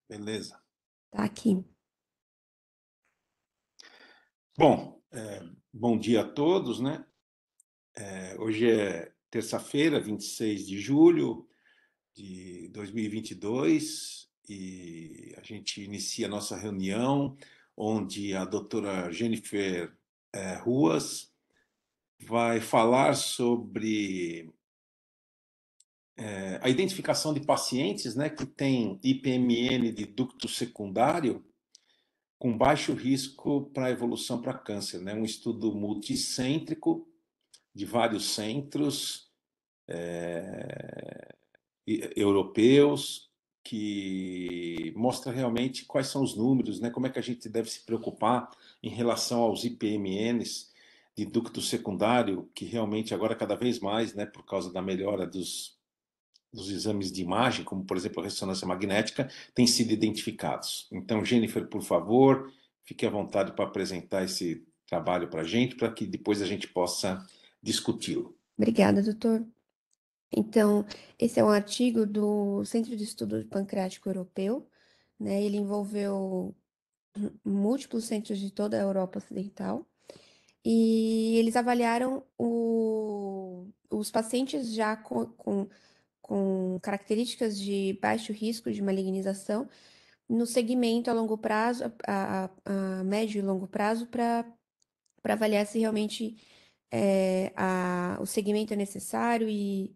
Beleza. Tá aqui. Bom, bom dia a todos, né? Hoje é terça-feira, 26 de julho de 2022 e a gente inicia a nossa reunião, onde a doutora Jennifer Ruas vai falar sobre a identificação de pacientes, né, que têm IPMN de ducto secundário com baixo risco para evolução para câncer, né? Um estudo multicêntrico de vários centros europeus que mostra realmente quais são os números, né? Como é que a gente deve se preocupar em relação aos IPMNs de ducto secundário, que realmente agora cada vez mais, né, por causa da melhora dos exames de imagem, como por exemplo a ressonância magnética, têm sido identificados. Então, Jennifer, por favor, fique à vontade para apresentar esse trabalho para a gente, para que depois a gente possa discuti-lo. Obrigada, doutor. Então, esse é um artigo do Centro de Estudo Pancreático Europeu, né? Ele envolveu múltiplos centros de toda a Europa Ocidental e eles avaliaram os pacientes já com características de baixo risco de malignização no segmento a longo prazo, a médio e longo prazo, para avaliar se realmente o segmento é necessário e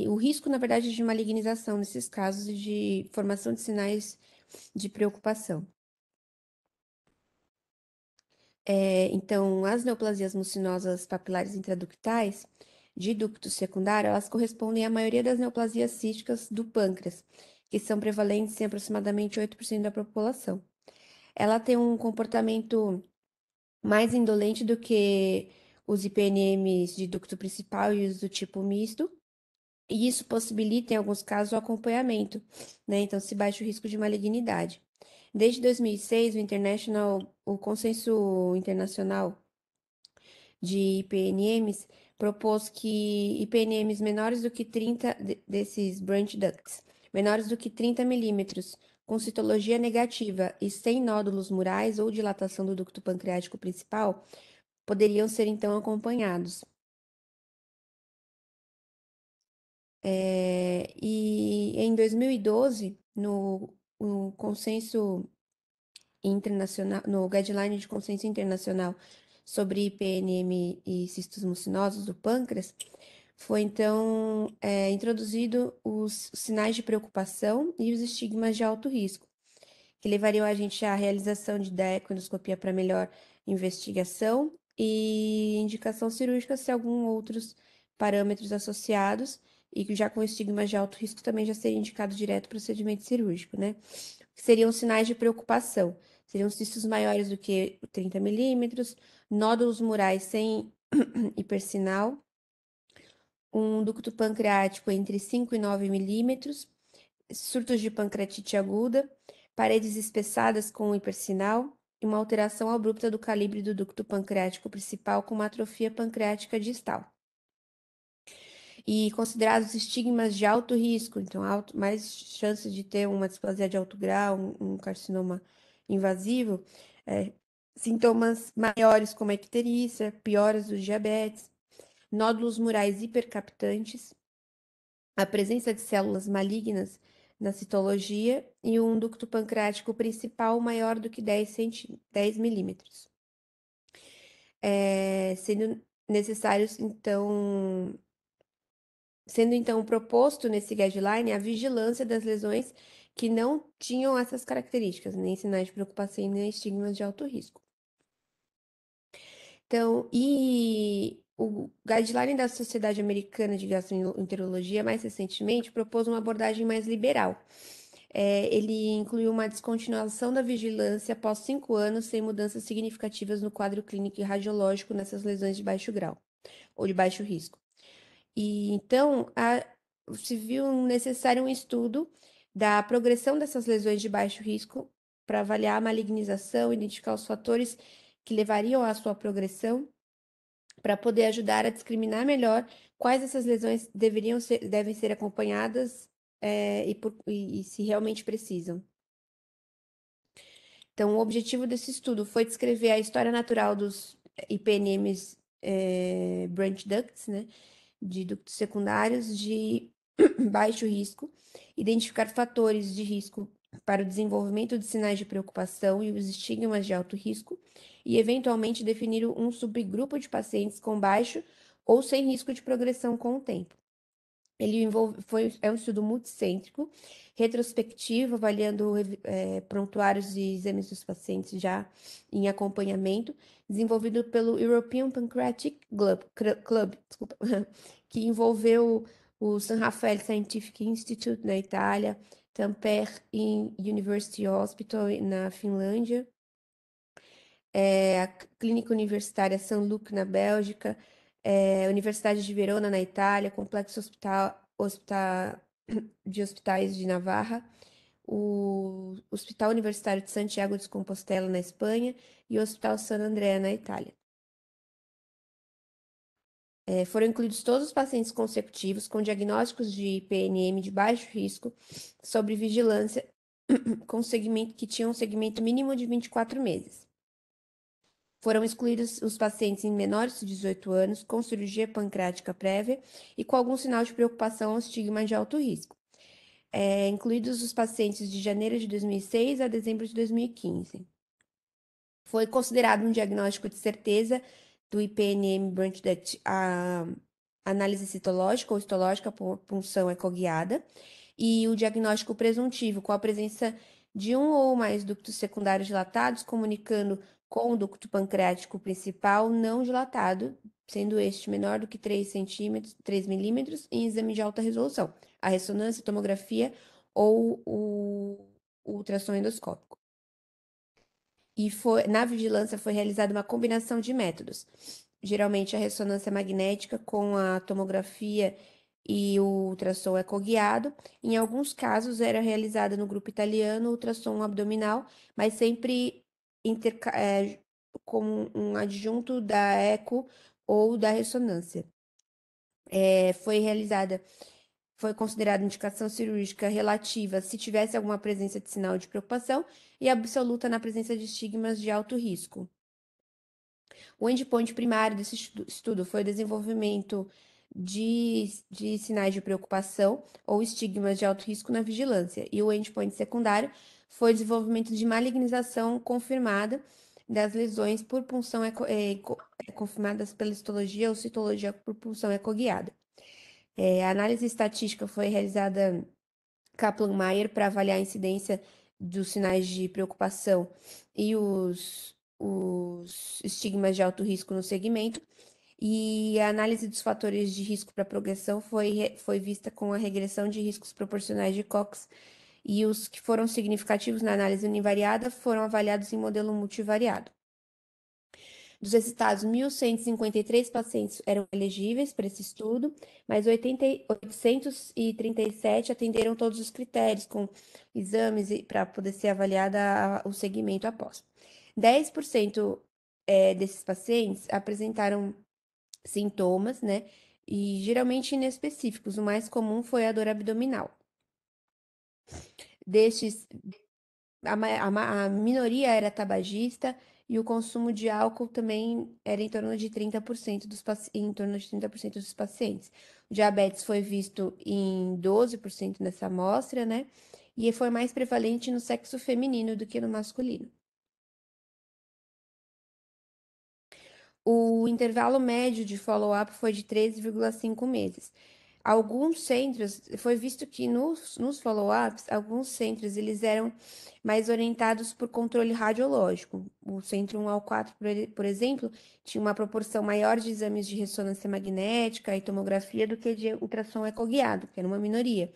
o risco, na verdade, de malignização nesses casos e de formação de sinais de preocupação. Então, as neoplasias mucinosas papilares intraductais de ducto secundário, elas correspondem à maioria das neoplasias císticas do pâncreas, que são prevalentes em aproximadamente 8% da população. Ela tem um comportamento mais indolente do que os IPNMs de ducto principal e os do tipo misto, e isso possibilita, em alguns casos, o acompanhamento, né? Então, se baixa o risco de malignidade. Desde 2006, o Consenso Internacional de IPNMs propôs que IPNMs menores do que 30 desses branch ducts, menores do que 30 milímetros, com citologia negativa e sem nódulos murais ou dilatação do ducto pancreático principal, poderiam ser então acompanhados. E em 2012, no consenso internacional, no guideline de consenso internacional sobre IPNM e cistos mucinosos do pâncreas, foi então introduzido os sinais de preocupação e os estigmas de alto risco, que levariam a gente à realização de ecoendoscopia para melhor investigação e indicação cirúrgica se algum outros parâmetros associados e já com estigmas de alto risco também já seria indicado direto procedimento cirúrgico, né? Que seriam sinais de preocupação. Seriam cistos maiores do que 30 milímetros, nódulos murais sem hipersinal, um ducto pancreático entre 5 e 9 milímetros, surtos de pancreatite aguda, paredes espessadas com hipersinal e uma alteração abrupta do calibre do ducto pancreático principal com uma atrofia pancreática distal. E considerados estigmas de alto risco, então mais chances de ter uma displasia de alto grau, um carcinoma invasivo, sintomas maiores como a icterícia, pioras do diabetes, nódulos murais hipercaptantes, a presença de células malignas na citologia e um ducto pancreático principal maior do que 10 milímetros. Sendo necessários, então, sendo então proposto nesse guideline a vigilância das lesões que não tinham essas características, nem sinais de preocupação nem estigmas de alto risco. Então, e o guideline da Sociedade Americana de Gastroenterologia, mais recentemente, propôs uma abordagem mais liberal. Ele incluiu uma descontinuação da vigilância após 5 anos sem mudanças significativas no quadro clínico e radiológico nessas lesões de baixo grau ou de baixo risco. E então se viu necessário um estudo da progressão dessas lesões de baixo risco para avaliar a malignização, identificar os fatores que levariam à sua progressão, para poder ajudar a discriminar melhor quais dessas lesões devem ser acompanhadas e se realmente precisam. Então, o objetivo desse estudo foi descrever a história natural dos IPNMs branch ducts, né, de ductos secundários de baixo risco, identificar fatores de risco para o desenvolvimento de sinais de preocupação e os estigmas de alto risco, e eventualmente definir um subgrupo de pacientes com baixo ou sem risco de progressão com o tempo. Ele é um estudo multicêntrico, retrospectivo, avaliando prontuários e exames dos pacientes já em acompanhamento, desenvolvido pelo European Pancreatic Club, desculpa, que envolveu o San Raffaele Scientific Institute na Itália, Tampere University Hospital na Finlândia, a Clínica Universitária São Luc na Bélgica, Universidade de Verona na Itália, Complexo de Hospitais de Navarra, o Hospital Universitário de Santiago de Compostela na Espanha e o Hospital San Andrea na Itália. Foram incluídos todos os pacientes consecutivos com diagnósticos de PNM de baixo risco, sobre vigilância, com segmento que tinham um segmento mínimo de 24 meses. Foram excluídos os pacientes em menores de 18 anos, com cirurgia pancreática prévia e com algum sinal de preocupação ou estigma de alto risco. Incluídos os pacientes de janeiro de 2006 a dezembro de 2015. Foi considerado um diagnóstico de certeza do IPNM Branch Duct a análise citológica ou histológica por punção ecoguiada e o diagnóstico presuntivo com a presença de um ou mais ductos secundários dilatados comunicando com o ducto pancreático principal não dilatado, sendo este menor do que 3 centímetros, 3 milímetros em exame de alta resolução, a ressonância, tomografia ou o ultrassom endoscópico. E na vigilância foi realizada uma combinação de métodos, geralmente a ressonância magnética com a tomografia e o ultrassom ecoguiado. Em alguns casos era realizada no grupo italiano o ultrassom abdominal, mas sempre como um adjunto da eco ou da ressonância. Foi considerada indicação cirúrgica relativa se tivesse alguma presença de sinal de preocupação e absoluta na presença de estigmas de alto risco. O endpoint primário desse estudo foi o desenvolvimento de sinais de preocupação ou estigmas de alto risco na vigilância, e o endpoint secundário foi o desenvolvimento de malignização confirmada das lesões por punção confirmadas pela histologia ou citologia por punção ecoguiada. A análise estatística foi realizada Kaplan-Meier para avaliar a incidência dos sinais de preocupação e os estigmas de alto risco no segmento. E a análise dos fatores de risco para progressão foi vista com a regressão de riscos proporcionais de Cox, e os que foram significativos na análise univariada foram avaliados em modelo multivariado. Dos resultados, 1.153 pacientes eram elegíveis para esse estudo, mas 837 atenderam todos os critérios, com exames para poder ser avaliada o segmento após. 10% desses pacientes apresentaram sintomas, né? E geralmente inespecíficos. O mais comum foi a dor abdominal. Destes, a minoria era tabagista e o consumo de álcool também era em torno de 30% dos pacientes. O diabetes foi visto em 12% nessa amostra, né? E foi mais prevalente no sexo feminino do que no masculino. O intervalo médio de follow-up foi de 13,5 meses. Alguns centros, foi visto que nos follow-ups, alguns centros eles eram mais orientados por controle radiológico. O centro 1 ao 4, por exemplo, tinha uma proporção maior de exames de ressonância magnética e tomografia do que de ultrassom ecoguiado, que era uma minoria.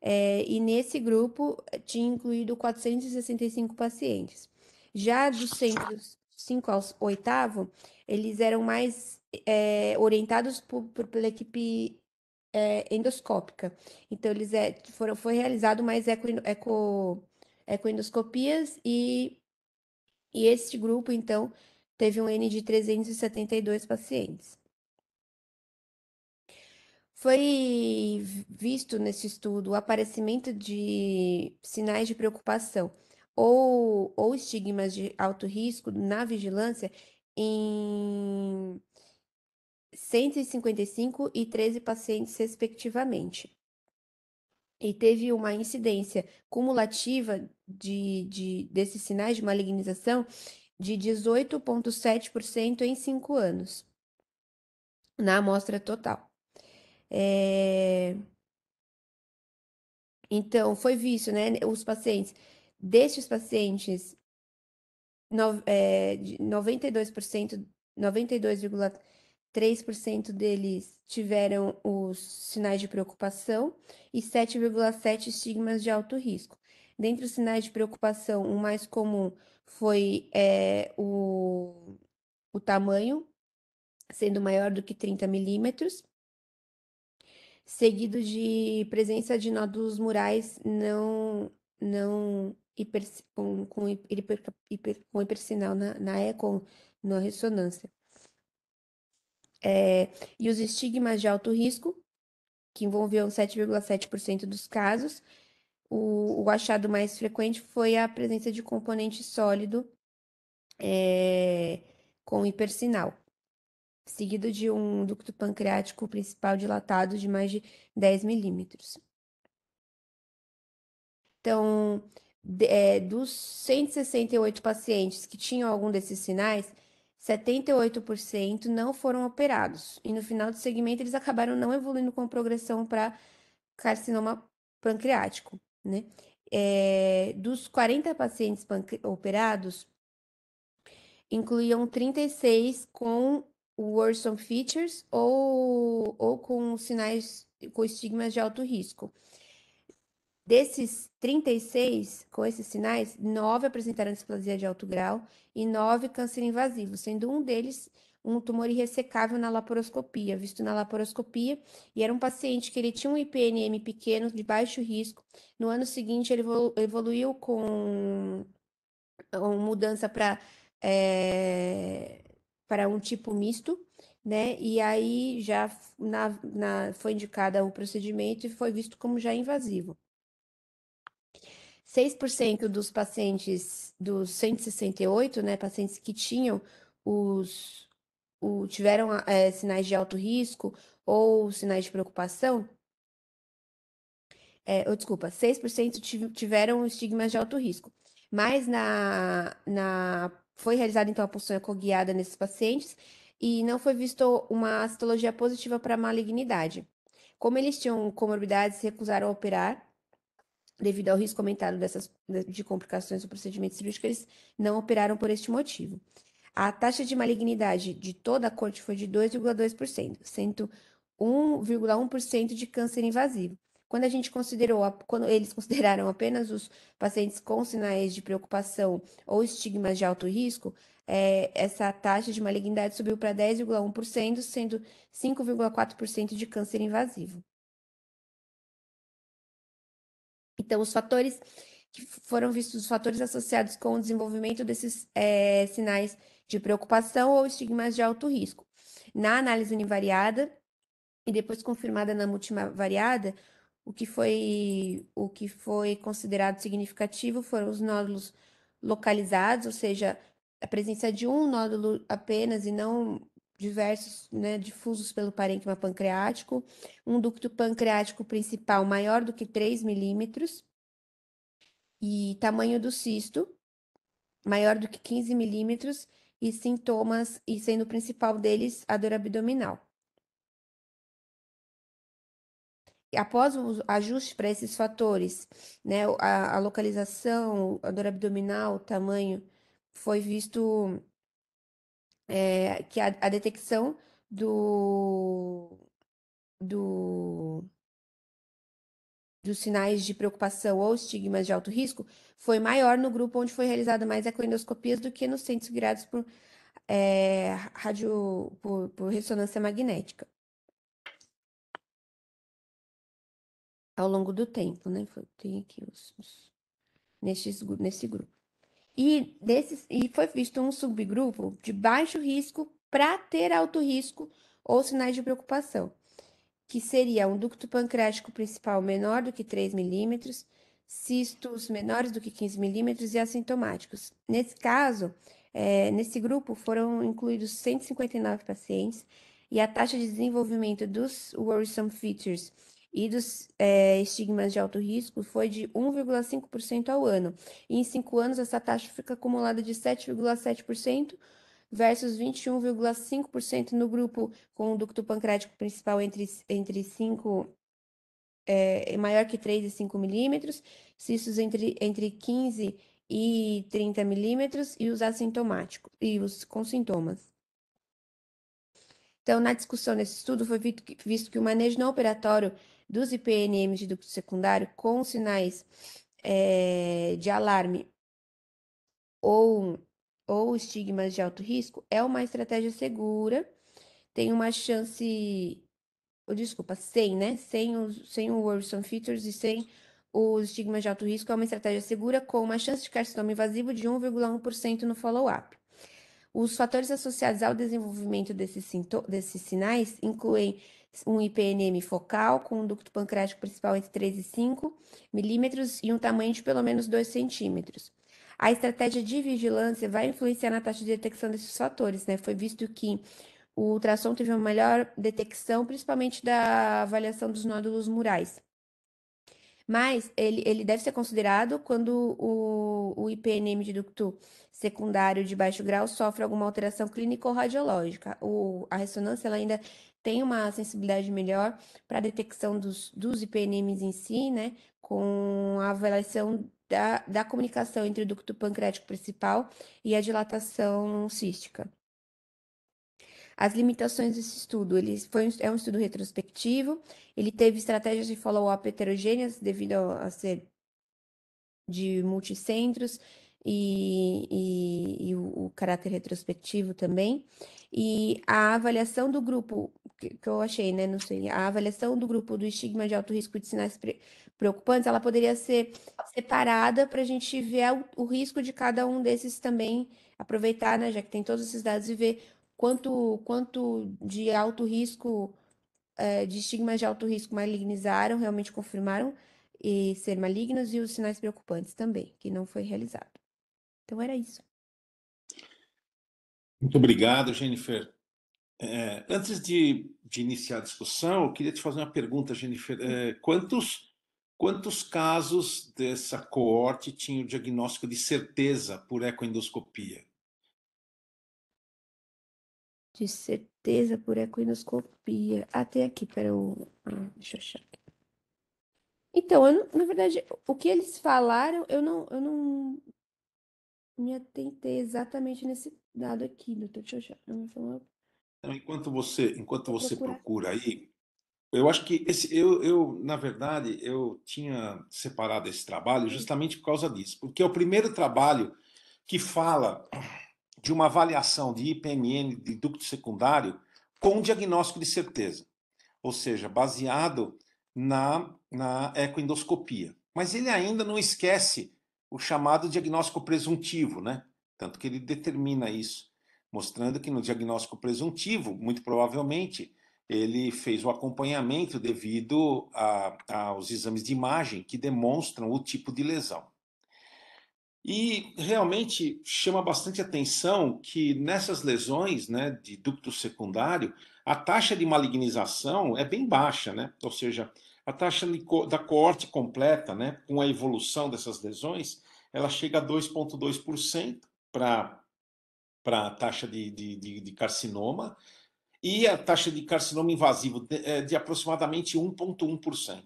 E nesse grupo tinha incluído 465 pacientes. Já dos centros 5 ao 8º, eles eram mais orientados pela equipe endoscópica. Então, foi realizado mais ecoendoscopias e esse grupo, então, teve um N de 372 pacientes. Foi visto nesse estudo o aparecimento de sinais de preocupação ou estigmas de alto risco na vigilância em 155 e 13 pacientes, respectivamente. E teve uma incidência cumulativa desses sinais de malignização de 18,7% em 5 anos, na amostra total. Então, foi visto, né, os pacientes, destes pacientes, 92%, 92,3% deles tiveram os sinais de preocupação e 7,7% estigmas de alto risco. Dentre os sinais de preocupação, o mais comum foi o tamanho, sendo maior do que 30 milímetros, seguido de presença de nódulos murais não com hipersinal na eco, na ressonância. E os estigmas de alto risco, que envolviam 7,7% dos casos, o achado mais frequente foi a presença de componente sólido com hipersinal, seguido de um ducto pancreático principal dilatado de mais de 10 milímetros. Então, dos 168 pacientes que tinham algum desses sinais, 78% não foram operados. E no final do segmento, eles acabaram não evoluindo com progressão para carcinoma pancreático, né? Dos 40 pacientes operados, incluíam 36 com worsen features ou com sinais, com estigmas de alto risco. Desses 36 com esses sinais, 9 apresentaram displasia de alto grau e 9 câncer invasivo, sendo um deles um tumor irressecável na laparoscopia, visto na laparoscopia, e era um paciente que ele tinha um IPNM pequeno, de baixo risco. No ano seguinte, ele evoluiu com uma mudança para um tipo misto, né? E aí já foi indicada o procedimento e foi visto como já invasivo. 6% dos pacientes, dos 168, né, pacientes que tinham tiveram sinais de alto risco ou sinais de preocupação, desculpa, 6% tiveram estigmas de alto risco. Mas foi realizada então a punção ecoguiada nesses pacientes e não foi visto uma citologia positiva para malignidade. Como eles tinham comorbidades, se recusaram a operar devido ao risco aumentado de complicações do procedimento cirúrgico, eles não operaram por este motivo. A taxa de malignidade de toda a corte foi de 2,2%, sendo 1,1% de câncer invasivo. Quando quando eles consideraram apenas os pacientes com sinais de preocupação ou estigmas de alto risco, essa taxa de malignidade subiu para 10,1%, sendo 5,4% de câncer invasivo. Então, os fatores que foram vistos, os fatores associados com o desenvolvimento desses sinais de preocupação ou estigmas de alto risco. Na análise univariada, e depois confirmada na multivariada, o que foi considerado significativo foram os nódulos localizados, ou seja, a presença de um nódulo apenas e não diversos, né, difusos pelo parênquima pancreático, um ducto pancreático principal maior do que 3 milímetros e tamanho do cisto maior do que 15 milímetros e sintomas, e sendo o principal deles a dor abdominal. Após o ajuste para esses fatores, né, a localização, a dor abdominal, o tamanho, foi visto que a detecção dos sinais de preocupação ou estigmas de alto risco foi maior no grupo onde foi realizada mais ecoendoscopias do que nos centros guiados por por ressonância magnética ao longo do tempo, né? Tem aqui nesse grupo. E foi visto um subgrupo de baixo risco para ter alto risco ou sinais de preocupação, que seria um ducto pancreático principal menor do que 3 milímetros, cistos menores do que 15 milímetros e assintomáticos. Nesse caso, nesse grupo foram incluídos 159 pacientes e a taxa de desenvolvimento dos worrisome features e dos estigmas de alto risco foi de 1,5% ao ano. E em 5 anos, essa taxa fica acumulada de 7,7% versus 21,5% no grupo com o ducto pancreático principal entre 5 maior que 3 e 5 milímetros, cistos entre 15 e 30 milímetros e os assintomáticos, e os com sintomas. Então, na discussão desse estudo, foi visto que o manejo não operatório dos IPNMs de ducto secundário com sinais de alarme ou estigmas de alto risco é uma estratégia segura, tem uma chance desculpa, sem, né? Sem o worrisome features e sem os estigmas de alto risco, é uma estratégia segura com uma chance de carcinoma invasivo de 1,1% no follow-up. Os fatores associados ao desenvolvimento desses sinais incluem um IPNM focal com um ducto pancreático principal entre 3 e 5 milímetros e um tamanho de pelo menos 2 centímetros. A estratégia de vigilância vai influenciar na taxa de detecção desses fatores, né? Foi visto que o ultrassom teve uma melhor detecção, principalmente da avaliação dos nódulos murais. Mas ele deve ser considerado quando o IPNM de ducto secundário de baixo grau sofre alguma alteração clínica ou radiológica. A ressonância ela ainda tem uma sensibilidade melhor para a detecção dos IPNMs em si, né? Com a avaliação da comunicação entre o ducto pancreático principal e a dilatação cística. As limitações desse estudo, é um estudo retrospectivo, ele teve estratégias de follow-up heterogêneas devido a ser de multicentros e o caráter retrospectivo também. E a avaliação do grupo, que eu achei, né, não sei, a avaliação do grupo do estigma de alto risco de sinais preocupantes, ela poderia ser separada para a gente ver o risco de cada um desses também, aproveitar, né, já que tem todos esses dados e ver quanto de alto risco, de estigmas de alto risco malignizaram, realmente confirmaram e ser malignos, e os sinais preocupantes também, que não foi realizado. Então era isso. Muito obrigado, Jennifer. Antes de iniciar a discussão, eu queria te fazer uma pergunta, Jennifer. Quantos casos dessa coorte tinham o diagnóstico de certeza por ecoendoscopia? De certeza por ecoendoscopia. Até aqui, deixa eu achar. Então, na verdade, o que eles falaram, eu não me atentei exatamente nesse dado aqui, doutor. Deixa eu achar. Então, enquanto você Procurar. procura aí, eu acho que na verdade, eu tinha separado esse trabalho justamente por causa disso, porque é o primeiro trabalho que fala de uma avaliação de IPMN de ducto secundário com diagnóstico de certeza, ou seja, baseado na ecoendoscopia. Mas ele ainda não esquece o chamado diagnóstico presuntivo, né? Tanto que ele determina isso, mostrando que no diagnóstico presuntivo, muito provavelmente, ele fez o acompanhamento devido aos exames de imagem que demonstram o tipo de lesão. E realmente chama bastante atenção que nessas lesões, né, de ducto secundário, a taxa de malignização é bem baixa, né? Ou seja, a taxa da coorte completa, né, com a evolução dessas lesões, ela chega a 2,2% para a taxa de carcinoma, e a taxa de carcinoma invasivo de aproximadamente 1,1%,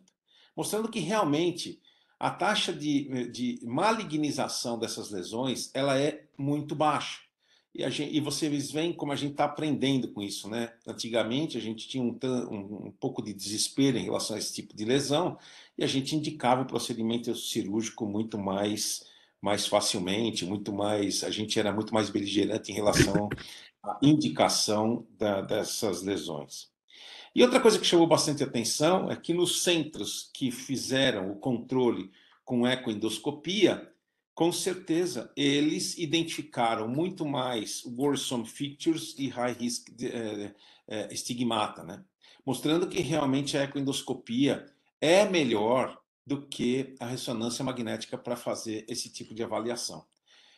mostrando que realmente a taxa de malignização dessas lesões ela é muito baixa. E vocês veem como a gente está aprendendo com isso, né? Antigamente a gente tinha um pouco de desespero em relação a esse tipo de lesão e a gente indicava o procedimento cirúrgico muito mais facilmente, a gente era muito mais beligerante em relação à indicação dessas lesões. E outra coisa que chamou bastante atenção é que nos centros que fizeram o controle com ecoendoscopia, com certeza eles identificaram muito mais worrisome features e high risk stigmata, né? Mostrando que realmente a ecoendoscopia é melhor do que a ressonância magnética para fazer esse tipo de avaliação.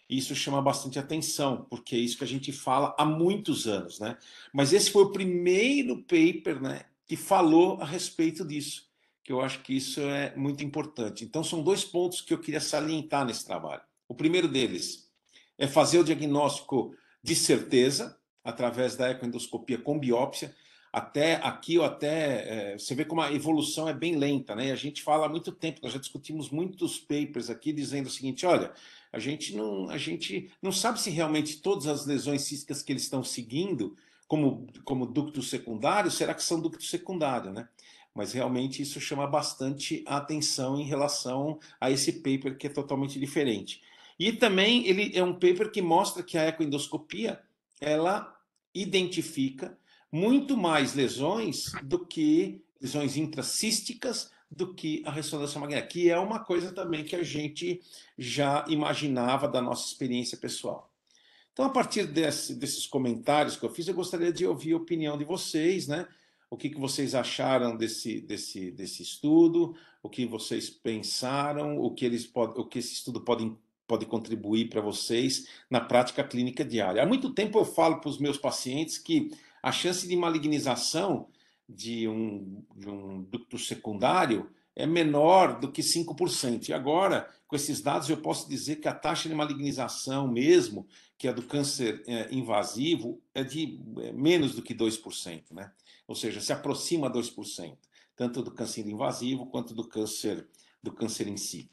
Isso chama bastante atenção, porque é isso que a gente fala há muitos anos, né? Mas esse foi o primeiro paper, né, que falou a respeito disso, que eu acho que isso é muito importante. Então, são dois pontos que eu queria salientar nesse trabalho. O primeiro deles é fazer o diagnóstico de certeza, através da ecoendoscopia com biópsia. Até aqui, ou até você vê como a evolução é bem lenta, né? A gente fala há muito tempo, nós já discutimos muitos papers aqui dizendo o seguinte: olha, a gente não sabe se realmente todas as lesões císticas que eles estão seguindo, como ducto secundário, será que são ducto secundário, né? Mas realmente isso chama bastante a atenção em relação a esse paper que é totalmente diferente. E também ele é um paper que mostra que a ecoendoscopia ela identifica muito mais lesões do que lesões intracísticas do que a ressonância magnética, que é uma coisa também que a gente já imaginava da nossa experiência pessoal. Então, a partir desses comentários que eu fiz, eu gostaria de ouvir a opinião de vocês, né? O que vocês acharam desse estudo, o que vocês pensaram, o que esse estudo pode contribuir para vocês na prática clínica diária. Há muito tempo eu falo para os meus pacientes que a chance de malignização de um ducto secundário é menor do que 5%. E agora, com esses dados, eu posso dizer que a taxa de malignização mesmo, que é do câncer invasivo, é de menos do que 2%, né? Ou seja, se aproxima 2%, tanto do câncer invasivo quanto do câncer em si.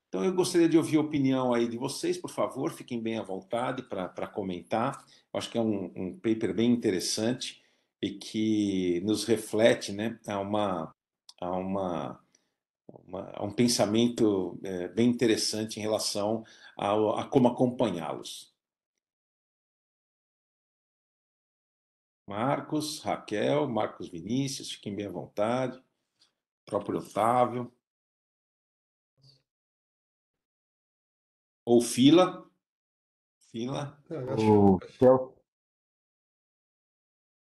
Então, eu gostaria de ouvir a opinião aí de vocês, por favor, fiquem bem à vontade para comentar. Eu acho que é um paper bem interessante e que nos reflete, né, a um pensamento bem interessante em relação a como acompanhá-los. Marcos, Raquel, Marcos Vinícius, fiquem bem à vontade. Próprio Otávio. Ou Fila. Fila. Eu O acho,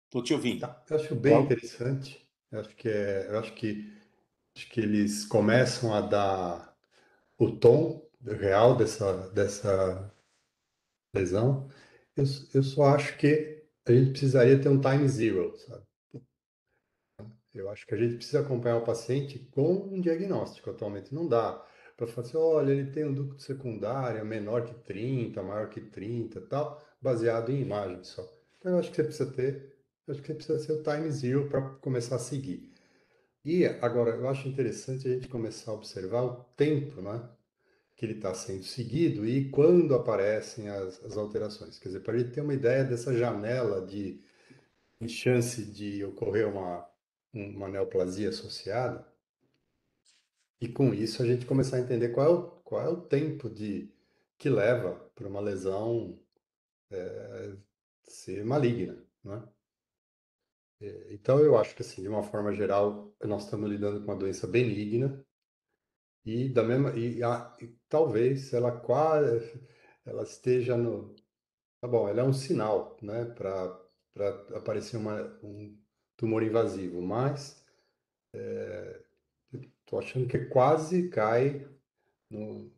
Estou te ouvindo. tá, eu acho bem interessante. Eu acho que eles começam a dar o tom real dessa lesão. Eu só acho que a gente precisaria ter um time zero, sabe? Eu acho que a gente precisa acompanhar o paciente com um diagnóstico atualmente. Não dá para falar assim, olha, ele tem um ducto secundário menor que 30, maior que 30, tal, baseado em imagem só. Então, eu acho que você precisa ser o time zero para começar a seguir. E agora, eu acho interessante a gente começar a observar o tempo, né, que ele está sendo seguido e quando aparecem as alterações. Quer dizer, para a gente ter uma ideia dessa janela de chance de ocorrer uma neoplasia associada, e com isso a gente começar a entender qual é o tempo que leva para uma lesão ser maligna, né? Então eu acho que assim, de uma forma geral, nós estamos lidando com uma doença benigna e da mesma e talvez ela esteja no, tá bom, ela é um sinal, né, para aparecer um tumor invasivo, mas estou achando que quase cai no,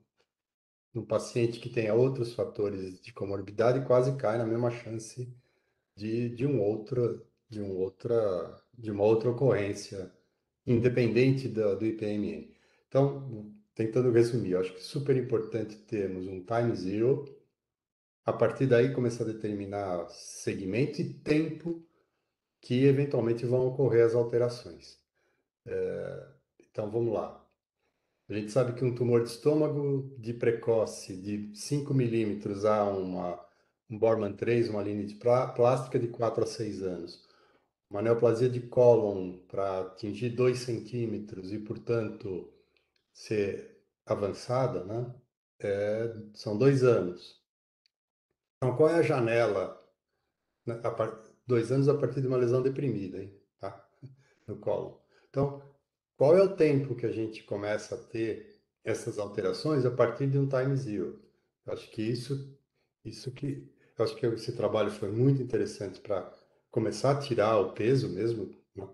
no paciente que tenha outros fatores de comorbidade, quase cai na mesma chance de uma outra ocorrência, independente do IPMN. Então, tentando resumir, eu acho que é super importante termos um time zero, a partir daí começar a determinar segmento e tempo que eventualmente vão ocorrer as alterações. Então, vamos lá. A gente sabe que um tumor de estômago de precoce de 5 milímetros a um Bormann 3, uma linha de plástica de 4 a 6 anos. Uma neoplasia de cólon para atingir 2 centímetros e, portanto, ser avançada, né? São 2 anos. Então, qual é a janela? Né? 2 anos a partir de uma lesão deprimida, hein? Tá? No cólon. Então, qual é o tempo que a gente começa a ter essas alterações a partir de um time zero? Eu acho que eu acho que esse trabalho foi muito interessante para começar a tirar o peso mesmo, né?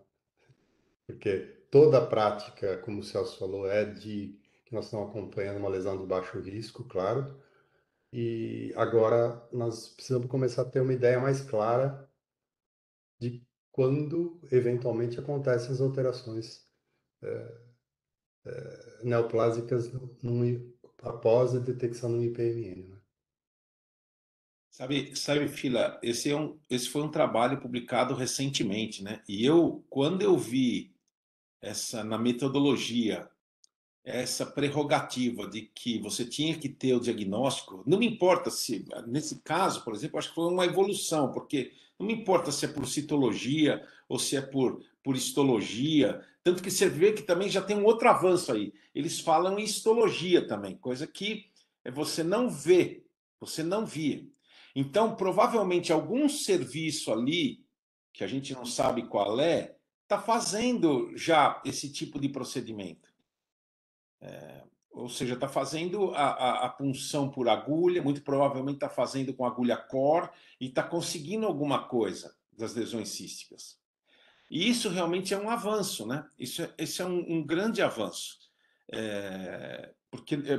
Porque toda a prática, como o Celso falou, que nós estamos acompanhando uma lesão de baixo risco, claro, e agora nós precisamos começar a ter uma ideia mais clara de quando eventualmente acontecem as alterações neoplásicas após a detecção do IPMN, né? Sabe, Fila, esse foi um trabalho publicado recentemente, né? E quando eu vi na metodologia, essa prerrogativa de que você tinha que ter o diagnóstico, não me importa se, nesse caso, por exemplo, acho que foi uma evolução, porque não me importa se é por citologia ou se é por histologia, tanto que você vê que também já tem um outro avanço aí. Eles falam em histologia também, coisa que você não vê, você não via. Então, provavelmente, algum serviço ali, que a gente não sabe qual está fazendo já esse tipo de procedimento. Ou seja, está fazendo a punção por agulha, muito provavelmente está fazendo com agulha core e está conseguindo alguma coisa das lesões císticas. E isso realmente é um avanço, né? Isso é um grande avanço.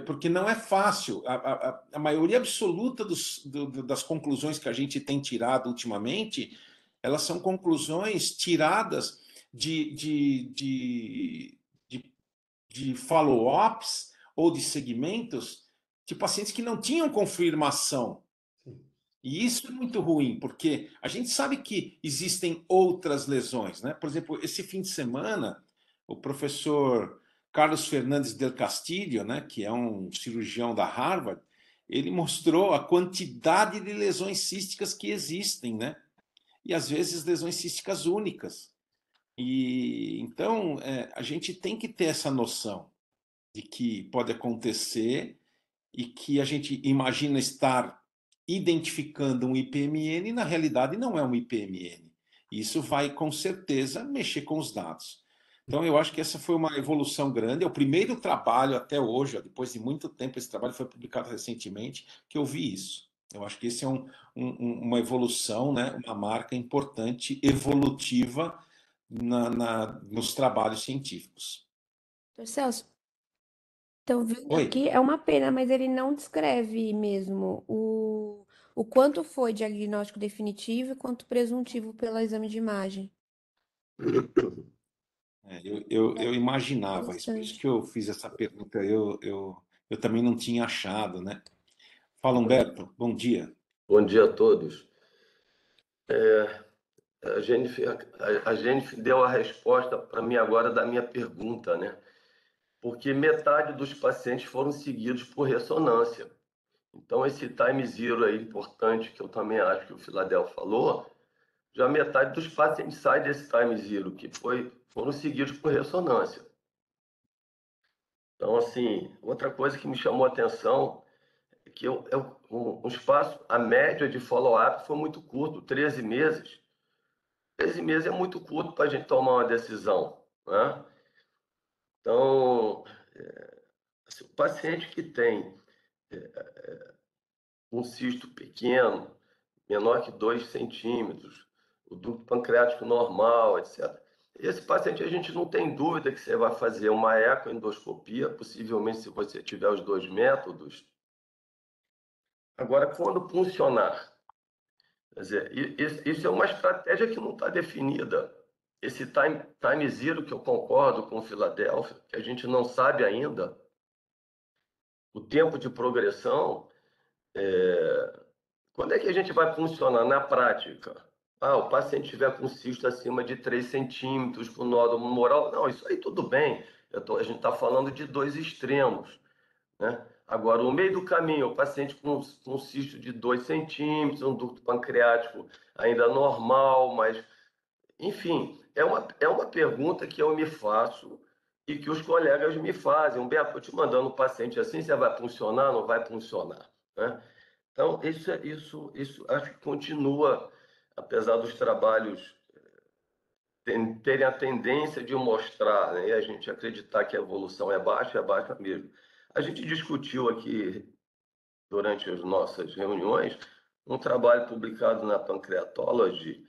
Porque não é fácil. A maioria absoluta das conclusões que a gente tem tirado ultimamente, elas são conclusões tiradas de follow-ups ou de segmentos de pacientes que não tinham confirmação. E isso é muito ruim, porque a gente sabe que existem outras lesões, né? Por exemplo, esse fim de semana, o professor Carlos Fernandes del Castillo, né, que é um cirurgião da Harvard, ele mostrou a quantidade de lesões císticas que existem, né? E às vezes lesões císticas únicas. E então a gente tem que ter essa noção de que pode acontecer e que a gente imagina estar identificando um IPMN e na realidade não é um IPMN. Isso vai com certeza mexer com os dados. Então eu acho que essa foi uma evolução grande. É o primeiro trabalho até hoje, depois de muito tempo, esse trabalho foi publicado recentemente, que eu vi isso. Eu acho que esse é uma evolução, né? Uma marca importante, evolutiva nos trabalhos científicos. Doutor Celso, então vendo Oi. aqui, é uma pena, mas ele não descreve mesmo o quanto foi diagnóstico definitivo e quanto presuntivo pelo exame de imagem. Eu imaginava isso, por isso Interessante. que eu fiz essa pergunta. Eu também não tinha achado, né? Fala, Humberto, bom dia. Bom dia a todos. A Jennifer deu a resposta para mim agora da minha pergunta, né? Porque metade dos pacientes foram seguidos por ressonância. Então, esse time zero aí importante, que eu também acho que o Filadel falou, já metade dos pacientes sai desse time zero, que foram seguidos por ressonância. Então, assim, outra coisa que me chamou a atenção é que um espaço, a média de follow-up foi muito curto, 13 meses. 13 meses é muito curto para a gente tomar uma decisão, né? Então, assim, o paciente que tem um cisto pequeno, menor que 2 centímetros, o ducto pancreático normal, etc. Esse paciente a gente não tem dúvida que você vai fazer uma ecoendoscopia, possivelmente se você tiver os dois métodos. Agora, quando funcionar? Quer dizer, isso é uma estratégia que não está definida. Esse time zero, que eu concordo com o Filadélfia, que a gente não sabe ainda, o tempo de progressão, quando é que a gente vai funcionar na prática? O paciente tiver com cisto acima de 3 centímetros, com nódulo moral, não, isso aí tudo bem. A gente está falando de dois extremos, né? Agora, no meio do caminho, o paciente com cisto de 2 centímetros, um ducto pancreático ainda normal, mas, enfim, é uma pergunta que eu me faço e que os colegas me fazem. Humberto, estou te mandando um paciente assim, você vai funcionar, não vai funcionar, né? Então, isso acho que continua, apesar dos trabalhos terem a tendência de mostrar, né, e a gente acreditar que a evolução é baixa mesmo. A gente discutiu aqui, durante as nossas reuniões, um trabalho publicado na Pancreatology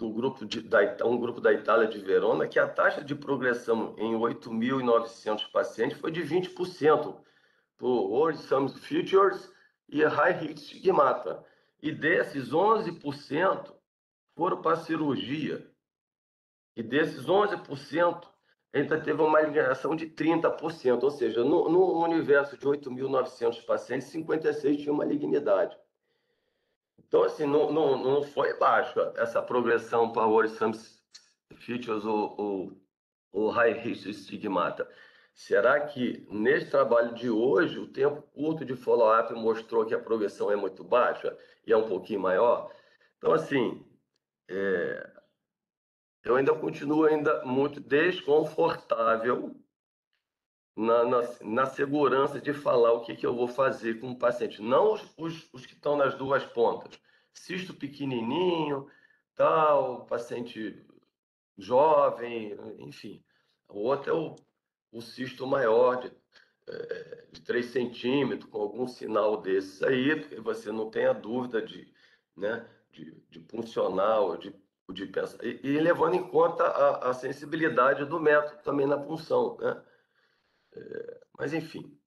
um grupo da Itália de Verona, que a taxa de progressão em 8.900 pacientes foi de 20%, por World Sums Features e High Risk Stigmata. E desses, 11% foram para cirurgia. E desses 11%, ainda teve uma malignação de 30%, ou seja, no universo de 8.900 pacientes, 56 tinham malignidade. Então, assim, não foi baixa essa progressão para World Sums Features ou High Risk Stigmata. Será que nesse trabalho de hoje, o tempo curto de follow-up mostrou que a progressão é muito baixa e é um pouquinho maior? Então, assim, eu ainda continuo muito desconfortável na segurança de falar o que eu vou fazer com o paciente. Não os que estão nas duas pontas. Cisto pequenininho, tal, paciente jovem, enfim. O outro é o cisto maior, de 3 centímetros, com algum sinal desses aí, porque você não tem a dúvida né, de puncional, de pensar. E levando em conta a sensibilidade do método também na punção, né? Mas, enfim,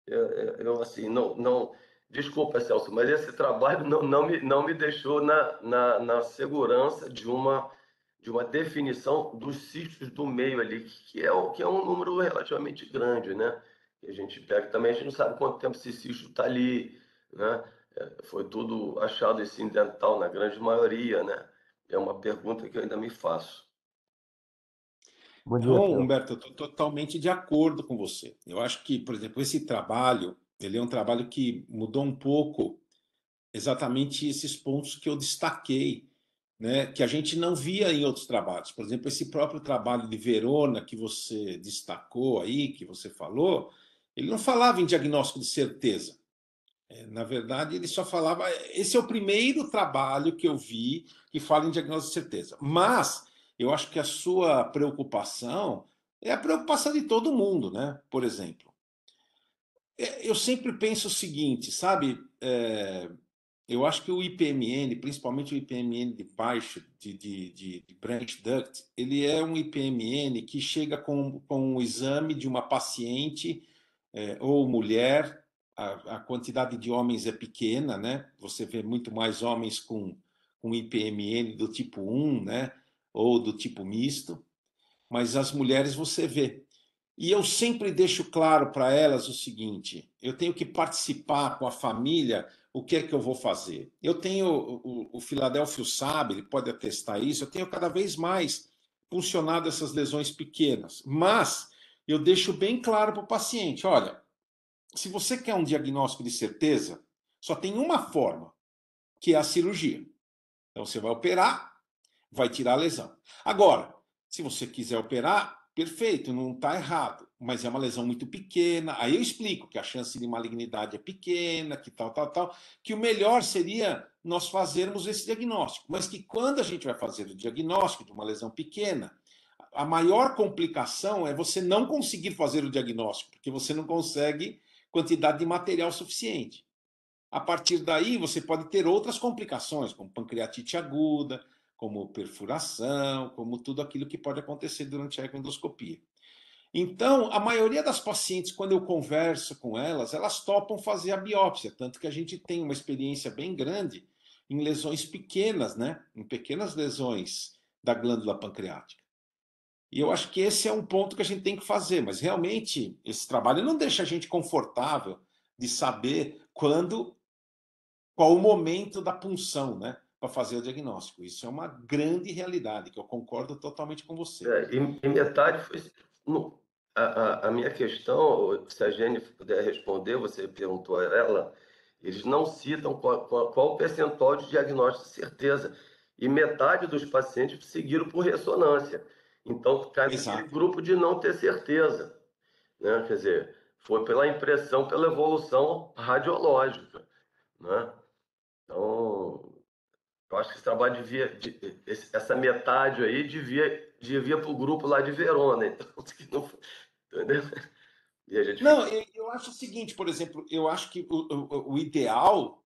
eu assim, não. Desculpa, Celso, mas esse trabalho não me deixou na segurança de uma definição dos cistos do meio ali, que é um número relativamente grande, né? Que a gente pega também, a gente não sabe quanto tempo esse cisto está ali, né? Foi tudo achado incidental na grande maioria, né? É uma pergunta que eu ainda me faço. Bom dia, Não, Celso. Humberto, eu estou totalmente de acordo com você. Eu acho que, por exemplo, esse trabalho, ele é um trabalho que mudou um pouco exatamente esses pontos que eu destaquei, né, que a gente não via em outros trabalhos. Por exemplo, esse próprio trabalho de Verona que você destacou aí, que você falou, ele não falava em diagnóstico de certeza. Na verdade, ele só falava. Esse é o primeiro trabalho que eu vi que fala em diagnóstico de certeza. Mas eu acho que a sua preocupação é a preocupação de todo mundo, né? Por exemplo, eu sempre penso o seguinte, sabe? Eu acho que o IPMN, principalmente o IPMN de baixo, de branch duct, ele é um IPMN que chega com um exame de uma paciente ou mulher. A quantidade de homens é pequena, né? Você vê muito mais homens com IPMN do tipo 1, né? Ou do tipo misto, mas as mulheres você vê. E eu sempre deixo claro para elas o seguinte: eu tenho que participar com a família. O que é que eu vou fazer? Eu tenho, o Filadélfio sabe, ele pode atestar isso, eu tenho cada vez mais funcionado essas lesões pequenas, mas eu deixo bem claro para o paciente: olha, se você quer um diagnóstico de certeza, só tem uma forma, que é a cirurgia. Então você vai operar, vai tirar a lesão. Agora, se você quiser operar, perfeito, não está errado, mas é uma lesão muito pequena. Aí eu explico que a chance de malignidade é pequena, que tal, que o melhor seria nós fazermos esse diagnóstico, mas que quando a gente vai fazer o diagnóstico de uma lesão pequena, a maior complicação é você não conseguir fazer o diagnóstico, porque você não consegue quantidade de material suficiente. A partir daí, você pode ter outras complicações, como pancreatite aguda, como perfuração, como tudo aquilo que pode acontecer durante a endoscopia. Então, a maioria das pacientes, quando eu converso com elas, elas topam fazer a biópsia, tanto que a gente tem uma experiência bem grande em lesões pequenas, né? Em pequenas lesões da glândula pancreática. E eu acho que esse é um ponto que a gente tem que fazer, mas realmente esse trabalho não deixa a gente confortável de saber qual o momento da punção, né, para fazer o diagnóstico. Isso é uma grande realidade, que eu concordo totalmente com você. E metade foi. A minha questão, se a Jennifer puder responder, você perguntou a ela, eles não citam qual o percentual de diagnóstico de certeza. E metade dos pacientes seguiram por ressonância. Então, cai naquele grupo de não ter certeza, né? Quer dizer, foi pela impressão, pela evolução radiológica, né? Então, eu acho que esse trabalho essa metade aí devia para o grupo lá de Verona, então, entendeu? E a gente Não, eu acho o seguinte, por exemplo, eu acho que o ideal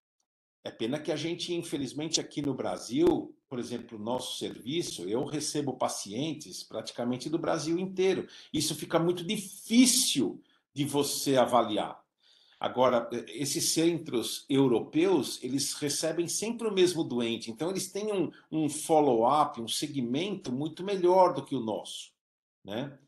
É pena que a gente, infelizmente, aqui no Brasil, por exemplo, o nosso serviço, eu recebo pacientes praticamente do Brasil inteiro. Isso fica muito difícil de você avaliar. Agora, esses centros europeus, eles recebem sempre o mesmo doente, então eles têm um follow-up, um segmento muito melhor do que o nosso, né?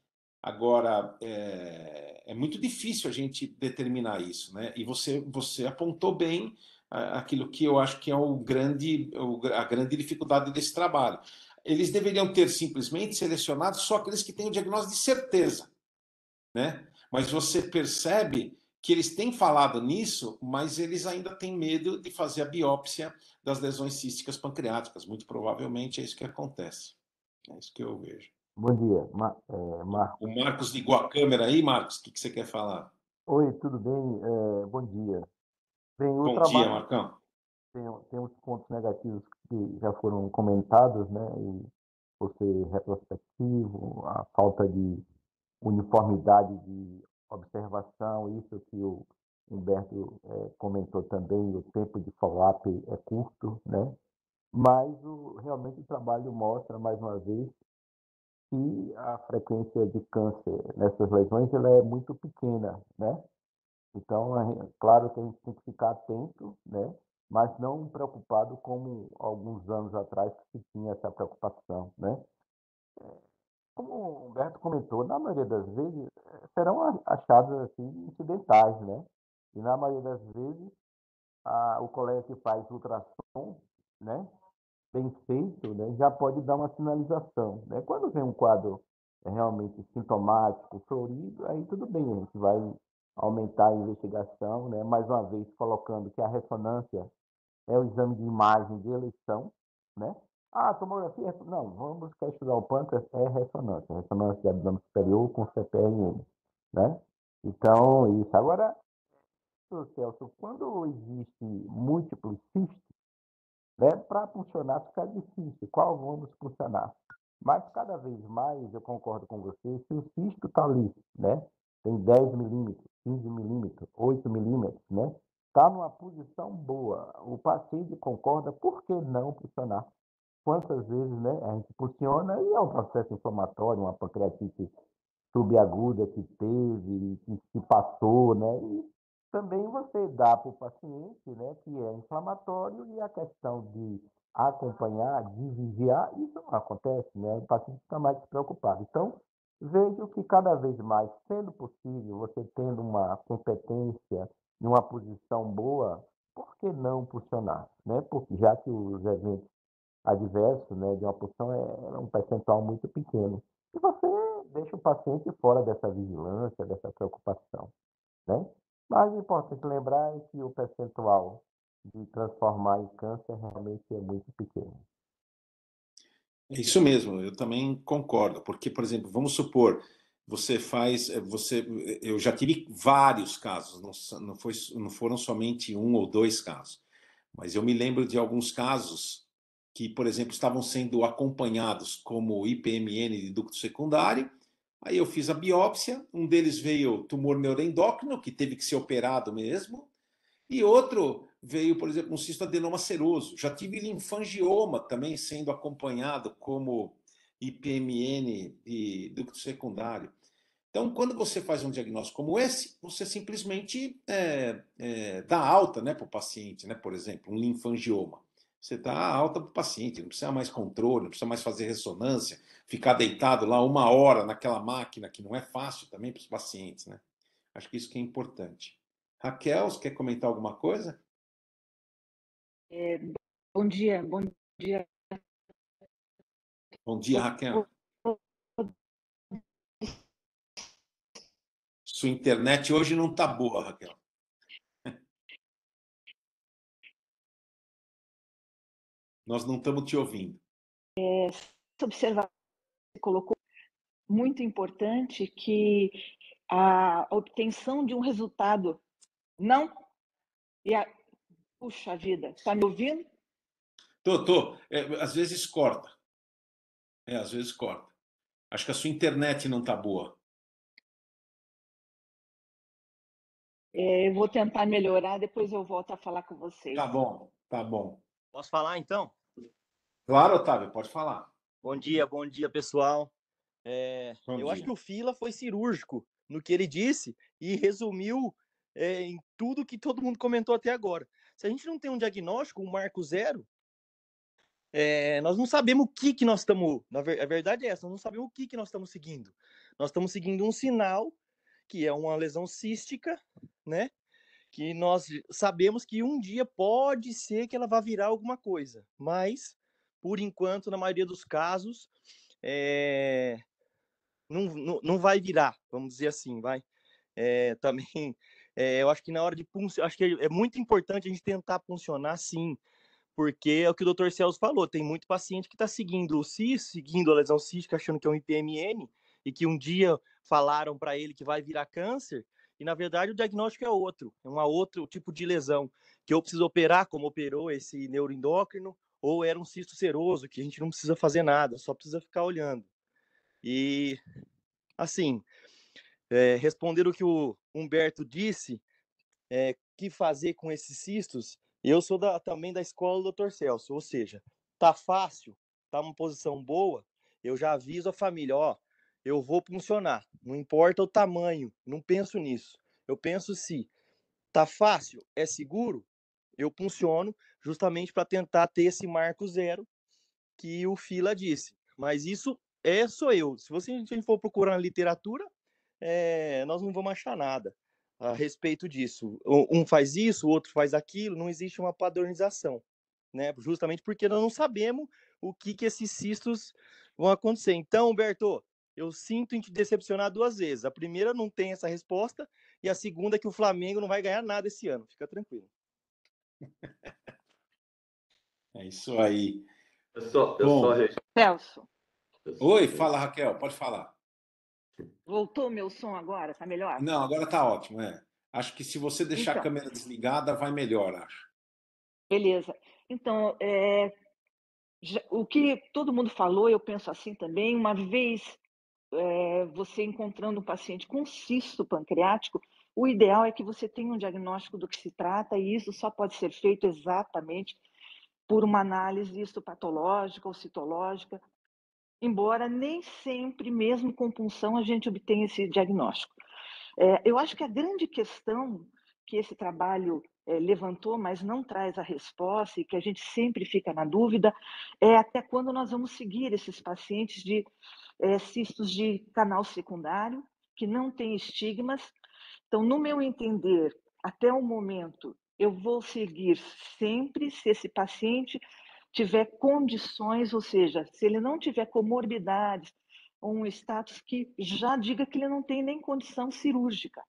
Agora, é muito difícil a gente determinar isso, né? E você apontou bem aquilo que eu acho que é a grande dificuldade desse trabalho. Eles deveriam ter simplesmente selecionado só aqueles que têm o diagnóstico de certeza, né? Mas você percebe que eles têm falado nisso, mas eles ainda têm medo de fazer a biópsia das lesões císticas pancreáticas. Muito provavelmente é isso que acontece. É isso que eu vejo. Bom dia, Marcos. O Marcos ligou a câmera aí, Marcos. O que você quer falar? Oi, tudo bem? Bom dia. Bem, o Bom dia, trabalho Marcão. tem uns pontos negativos que já foram comentados, né? E por ser retrospectivo, a falta de uniformidade de observação, isso que o Humberto comentou também, o tempo de follow-up é curto, né? Mas realmente o trabalho mostra, mais uma vez, que a frequência de câncer nessas lesões ela é muito pequena, né? Então, claro que a gente tem que ficar atento, né? Mas não preocupado como alguns anos atrás que se tinha essa preocupação, né? Como o Humberto comentou, na maioria das vezes serão achados assim incidentais, né? E na maioria das vezes o colega que faz ultrassom, né? Bem feito, né, já pode dar uma sinalização, né? Quando vem um quadro realmente sintomático, florido, aí tudo bem, a gente vai aumentar a investigação, né? Mais uma vez colocando que a ressonância é o exame de imagem de eleição, né? Tomografia, não, vamos buscar estudar o pâncreas, é ressonância de abdômen superior com CPRM, né? Então, isso. Agora, Celso, quando existe múltiplos cistos, né? Para funcionar fica difícil. Qual vamos funcionar? Mas cada vez mais eu concordo com você, se o cisto está ali, né? Tem 10 milímetros, 15 milímetros, 8 milímetros, né? Está numa posição boa. O paciente concorda, por que não funcionar? Quantas vezes, né, a gente funciona e é um processo inflamatório, uma pancreatite subaguda que teve, que se passou, né? E também você dá para o paciente, né, que é inflamatório e a questão de acompanhar, de vigiar, isso não acontece, né? O paciente fica mais preocupado. Então, vejo que cada vez mais, sendo possível, você tendo uma competência e uma posição boa, por que não funcionar, né? Porque já que os eventos adversos, né, de uma porção é um percentual muito pequeno. E você deixa o paciente fora dessa vigilância, dessa preocupação, né? Mas o importante lembrar é que o percentual de transformar em câncer realmente é muito pequeno. É isso mesmo, eu também concordo, porque, por exemplo, vamos supor, eu já tive vários casos, não foram somente um ou dois casos, mas eu me lembro de alguns casos que, por exemplo, estavam sendo acompanhados como IPMN de ducto secundário, aí eu fiz a biópsia, um deles veio tumor neuroendócrino, que teve que ser operado mesmo, e outro veio, por exemplo, um cistoadenoma seroso. Já tive linfangioma também sendo acompanhado como IPMN e ducto secundário. Então, quando você faz um diagnóstico como esse, você simplesmente dá alta, né, para o paciente, né? Por exemplo, um linfangioma. Você dá alta para o paciente, não precisa mais controle, não precisa mais fazer ressonância, ficar deitado lá 1 hora naquela máquina, que não é fácil também para os pacientes, né? Acho que isso que é importante. Raquel, você quer comentar alguma coisa? Bom dia, bom dia. Bom dia, Raquel. Sua internet hoje não está boa, Raquel. Nós não estamos te ouvindo. Essa observação que você colocou muito importante, que a obtenção de um resultado não... Puxa vida, está me ouvindo? Tô. Às vezes corta. Às vezes corta. Acho que a sua internet não está boa. Eu vou tentar melhorar, depois eu volto a falar com vocês. Tá bom, tá bom. Posso falar, então? Claro, Otávio, pode falar. Bom dia, pessoal. Bom Eu acho que dia. o Fila foi cirúrgico no que ele disse e resumiu em tudo que todo mundo comentou até agora. Se a gente não tem um diagnóstico, um marco zero, nós não sabemos o que nós estamos... A verdade é essa, nós não sabemos o que nós estamos seguindo. Nós estamos seguindo um sinal, que é uma lesão cística, né? Que nós sabemos que um dia pode ser que ela vá virar alguma coisa, mas, por enquanto, na maioria dos casos, não vai virar, vamos dizer assim, vai. Também, eu acho que na hora de puncionar, acho que é muito importante a gente tentar puncionar, sim, porque é o que o Dr. Celso falou, tem muito paciente que está seguindo o CIS, seguindo a lesão cística, achando que é um IPMN, e que um dia falaram para ele que vai virar câncer, e na verdade o diagnóstico é outro, é um outro tipo de lesão, que eu preciso operar, como operou esse neuroendócrino, ou era um cisto seroso, que a gente não precisa fazer nada, só precisa ficar olhando. E, assim, responder o que o Humberto disse, que fazer com esses cistos, eu sou também da escola do Dr. Celso, ou seja, tá fácil, tá uma posição boa, eu já aviso a família, ó, eu vou puncionar, não importa o tamanho, não penso nisso. Eu penso se tá fácil, é seguro, eu punciono justamente para tentar ter esse marco zero que o Fila disse. Mas isso sou eu. Se a gente for procurar na literatura, nós não vamos achar nada a respeito disso. Um faz isso, o outro faz aquilo, não existe uma padronização, né? Justamente porque nós não sabemos o que esses cistos vão acontecer. Então, Humberto, eu sinto em te decepcionar duas vezes. A primeira não tem essa resposta, e a segunda é que o Flamengo não vai ganhar nada esse ano. Fica tranquilo. É isso aí. Bom, Celso, oi, fala, Raquel, pode falar. voltou o meu som agora? Tá melhor? Não, agora tá ótimo, Acho que se você deixar a Então, câmera desligada, vai melhor, acho. beleza. Então, o que todo mundo falou, eu penso assim também, uma vez você encontrando um paciente com cisto pancreático, o ideal é que você tenha um diagnóstico do que se trata, e isso só pode ser feito exatamente por uma análise histopatológica ou citológica, embora nem sempre, mesmo com punção, a gente obtenha esse diagnóstico. Eu acho que a grande questão que esse trabalho levantou, mas não traz a resposta, e que a gente sempre fica na dúvida, é até quando nós vamos seguir esses pacientes de cistos de canal secundário, que não têm estigmas. Então, no meu entender, até o momento, eu vou seguir sempre se esse paciente tiver condições, ou seja, se ele não tiver comorbidades, um status que já diga que ele não tem nem condição cirúrgica.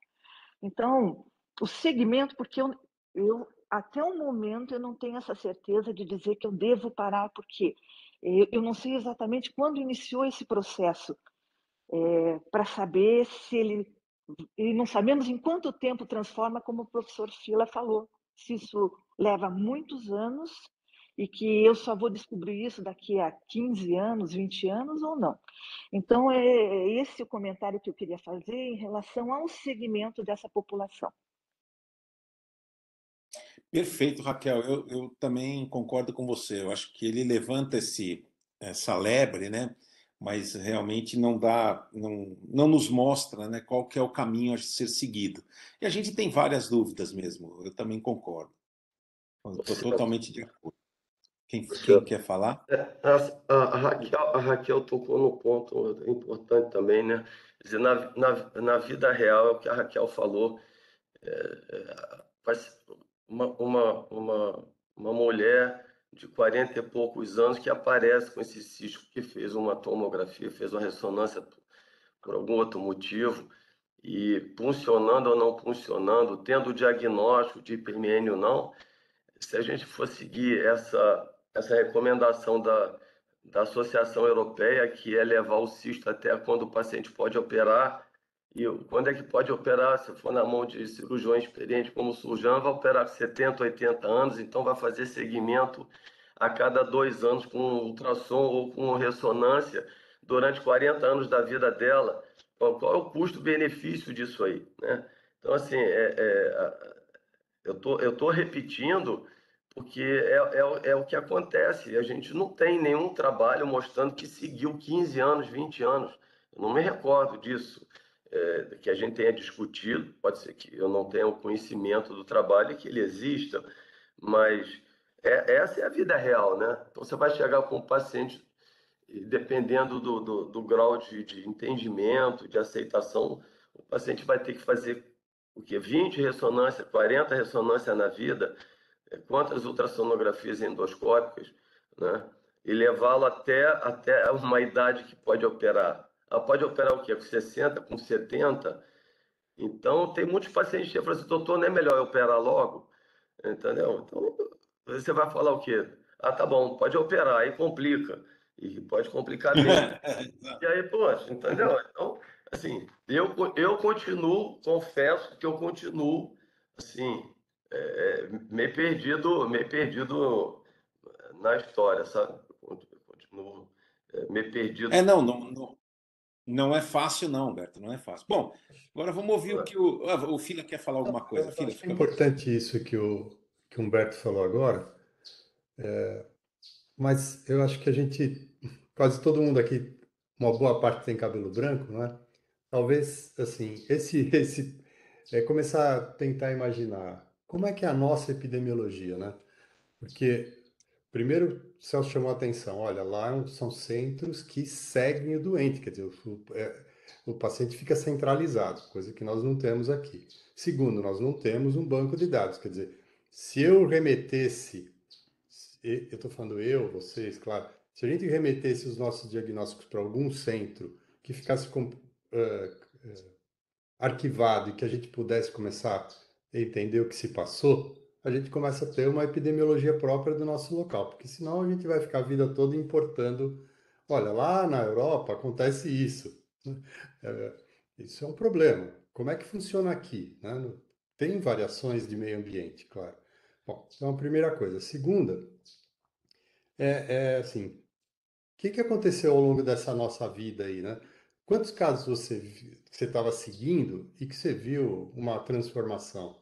Então, o segmento, porque eu até o momento eu não tenho essa certeza de dizer que eu devo parar, porque eu não sei exatamente quando iniciou esse processo, para saber se ele... E não sabemos em quanto tempo transforma, como o professor Fila falou, se isso leva muitos anos e que eu só vou descobrir isso daqui a 15 anos, 20 anos ou não. Então, é esse o comentário que eu queria fazer em relação ao segmento dessa população. Perfeito, Raquel. Eu também concordo com você. Eu acho que ele levanta essa lebre, né? Mas realmente não dá, não nos mostra, né, qual que é o caminho a ser seguido. E a gente tem várias dúvidas mesmo. Eu também concordo. Estou totalmente de acordo. Quem quer falar? A Raquel tocou no ponto importante também, né? Quer dizer, na vida real, é o que a Raquel falou, uma mulher de 40 e poucos anos que aparece com esse cisto, que fez uma tomografia, fez uma ressonância por algum outro motivo, e funcionando ou não funcionando, tendo o diagnóstico de IPMN ou não, se a gente for seguir essa recomendação da Associação Europeia, que é levar o cisto até quando o paciente pode operar, e quando é que pode operar? Se for na mão de cirurgiões experientes como o Surjan, vai operar com 70, 80 anos, então vai fazer segmento a cada 2 anos com ultrassom ou com ressonância durante 40 anos da vida dela. Qual é o custo-benefício disso aí, né? Então, assim, eu tô repetindo porque é o que acontece. A gente não tem nenhum trabalho mostrando que seguiu 15 anos, 20 anos. Eu não me recordo disso, que a gente tenha discutido. Pode ser que eu não tenha o conhecimento do trabalho e que ele exista, mas essa é a vida real, né? Então, você vai chegar com o paciente, e dependendo do grau de entendimento, de aceitação, o paciente vai ter que fazer o quê? 20 ressonâncias, 40 ressonâncias na vida, quantas ultrassonografias endoscópicas, né? E levá-lo até uma idade que pode operar. Ela pode operar o quê? Com 60, com 70? Então, tem muitos pacientes que falam assim, doutor, não é melhor eu operar logo? Entendeu? Então, você vai falar o quê? Ah, tá bom, pode operar, aí complica. E pode complicar mesmo. E aí, poxa, entendeu? Então, assim, eu continuo, confesso que eu continuo, assim, meio perdido na história, sabe? Eu continuo meio perdido. Não é fácil, não, Humberto, não é fácil. Bom, agora vamos ouvir o que o Fila quer falar alguma coisa. Eu Fila, acho que é fica à vontade. importante isso que o Humberto falou agora, mas eu acho que quase todo mundo aqui, uma boa parte tem cabelo branco, não é? Talvez, assim, começar a tentar imaginar como é que é a nossa epidemiologia, né? Porque, primeiro, o Celso chamou a atenção, olha, lá são centros que seguem o doente, quer dizer, o paciente fica centralizado, coisa que nós não temos aqui. Segundo, nós não temos um banco de dados, quer dizer, se eu remetesse, eu estou falando vocês, claro, se a gente remetesse os nossos diagnósticos para algum centro que ficasse arquivado e que a gente pudesse começar a entender o que se passou, a gente começa a ter uma epidemiologia própria do nosso local, porque senão a gente vai ficar a vida toda importando, olha, lá na Europa acontece isso. Isso é um problema. Como é que funciona aqui, né? Tem variações de meio ambiente, claro. Bom, então a primeira coisa. A segunda assim, o que aconteceu ao longo dessa nossa vida aí, né? Quantos casos você estava seguindo e que você viu uma transformação?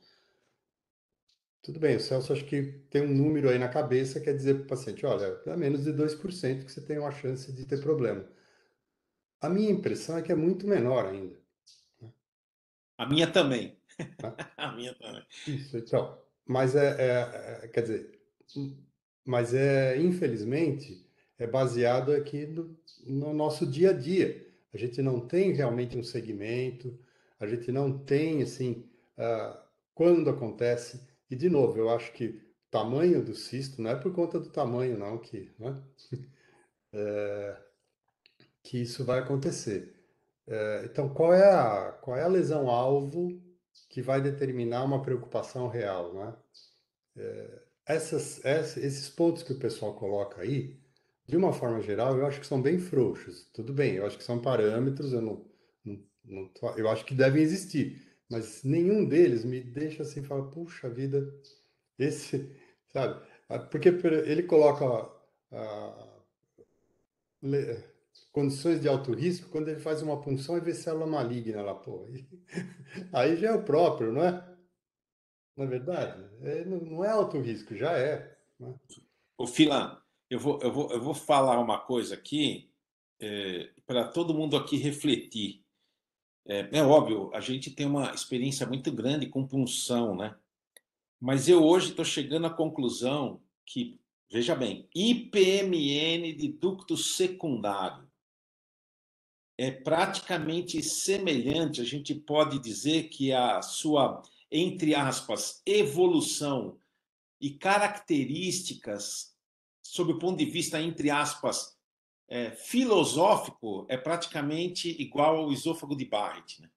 Tudo bem, o Celso acho que tem um número aí na cabeça, quer dizer para o paciente, olha, é menos de 2% que você tem uma chance de ter problema. A minha impressão é que é muito menor ainda. A minha também. Né? A minha também. Isso, então. Mas quer dizer, mas infelizmente, é baseado aqui no nosso dia a dia. A gente não tem realmente um segmento, a gente não tem, assim, quando acontece. E, de novo, eu acho que o tamanho do cisto não é por conta do tamanho, não, né? Que isso vai acontecer. Então, qual é a lesão-alvo que vai determinar uma preocupação real, né? Esses pontos que o pessoal coloca aí, de uma forma geral, eu acho que são bem frouxos. Tudo bem, eu acho que são parâmetros, eu acho que devem existir, mas nenhum deles me deixa assim, falar, puxa vida, esse, sabe? Porque ele coloca le- condições de alto risco quando ele faz uma punção e vê célula maligna lá, pô. Aí já é o próprio, não é? Na verdade, não é alto risco, já é, né? Ô, Fila, eu vou falar uma coisa aqui para todo mundo aqui refletir. É óbvio, a gente tem uma experiência muito grande com punção, né? Mas eu hoje estou chegando à conclusão que, veja bem, IPMN de ducto secundário é praticamente semelhante, a gente pode dizer que a sua, entre aspas, evolução e características, sob o ponto de vista, entre aspas, filosófico, é praticamente igual ao esôfago de Barrett, né?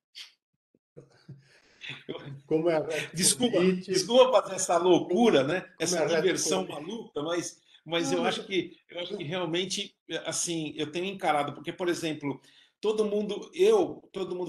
Como é a Desculpa fazer essa loucura, né? Essa diversão maluca, mas eu acho que realmente, assim, eu tenho encarado, porque, por exemplo, todo mundo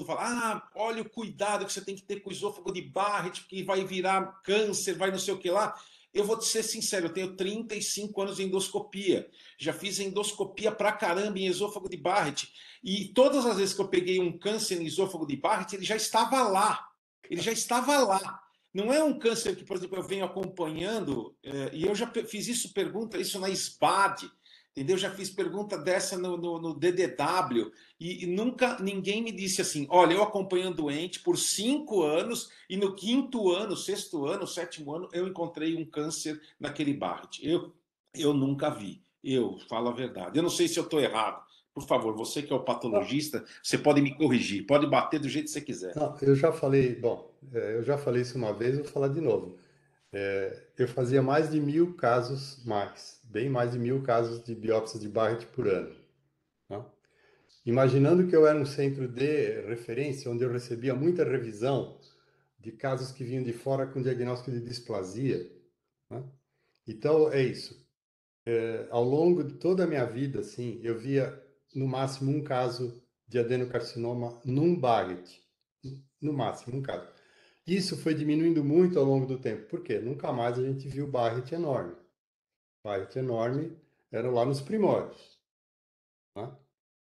fala, olha o cuidado que você tem que ter com o esôfago de Barrett, porque vai virar câncer, vai não sei o que lá. Eu vou te ser sincero, eu tenho 35 anos de endoscopia. Já fiz endoscopia pra caramba em esôfago de Barrett. E todas as vezes que eu peguei um câncer em esôfago de Barrett, ele já estava lá. ele já estava lá. Não é um câncer que, por exemplo, eu venho acompanhando, e eu já fiz isso na SPAD, entendeu? Já fiz pergunta dessa no DDW, e nunca ninguém me disse assim: olha, eu acompanho um doente por 5 anos, e no 5º ano, 6º ano, 7º ano, eu encontrei um câncer naquele Barrett. Eu nunca vi, eu falo a verdade. Eu não sei se eu estou errado. Por favor, você que é o patologista, você pode me corrigir, pode bater do jeito que você quiser. Não, eu já falei, eu já falei isso uma vez, vou falar de novo. Eu fazia mais de 1.000 casos, bem mais de 1.000 casos de biópsias de Barrett por ano, né? Imaginando que eu era um centro de referência, onde eu recebia muita revisão de casos que vinham de fora com diagnóstico de displasia, né? Então, é isso. Ao longo de toda a minha vida, assim, eu via no máximo um caso de adenocarcinoma num Barrett. No máximo um caso. Isso foi diminuindo muito ao longo do tempo. Por quê? Nunca mais a gente viu Barrett enorme. Barrett enorme era lá nos primórdios, né?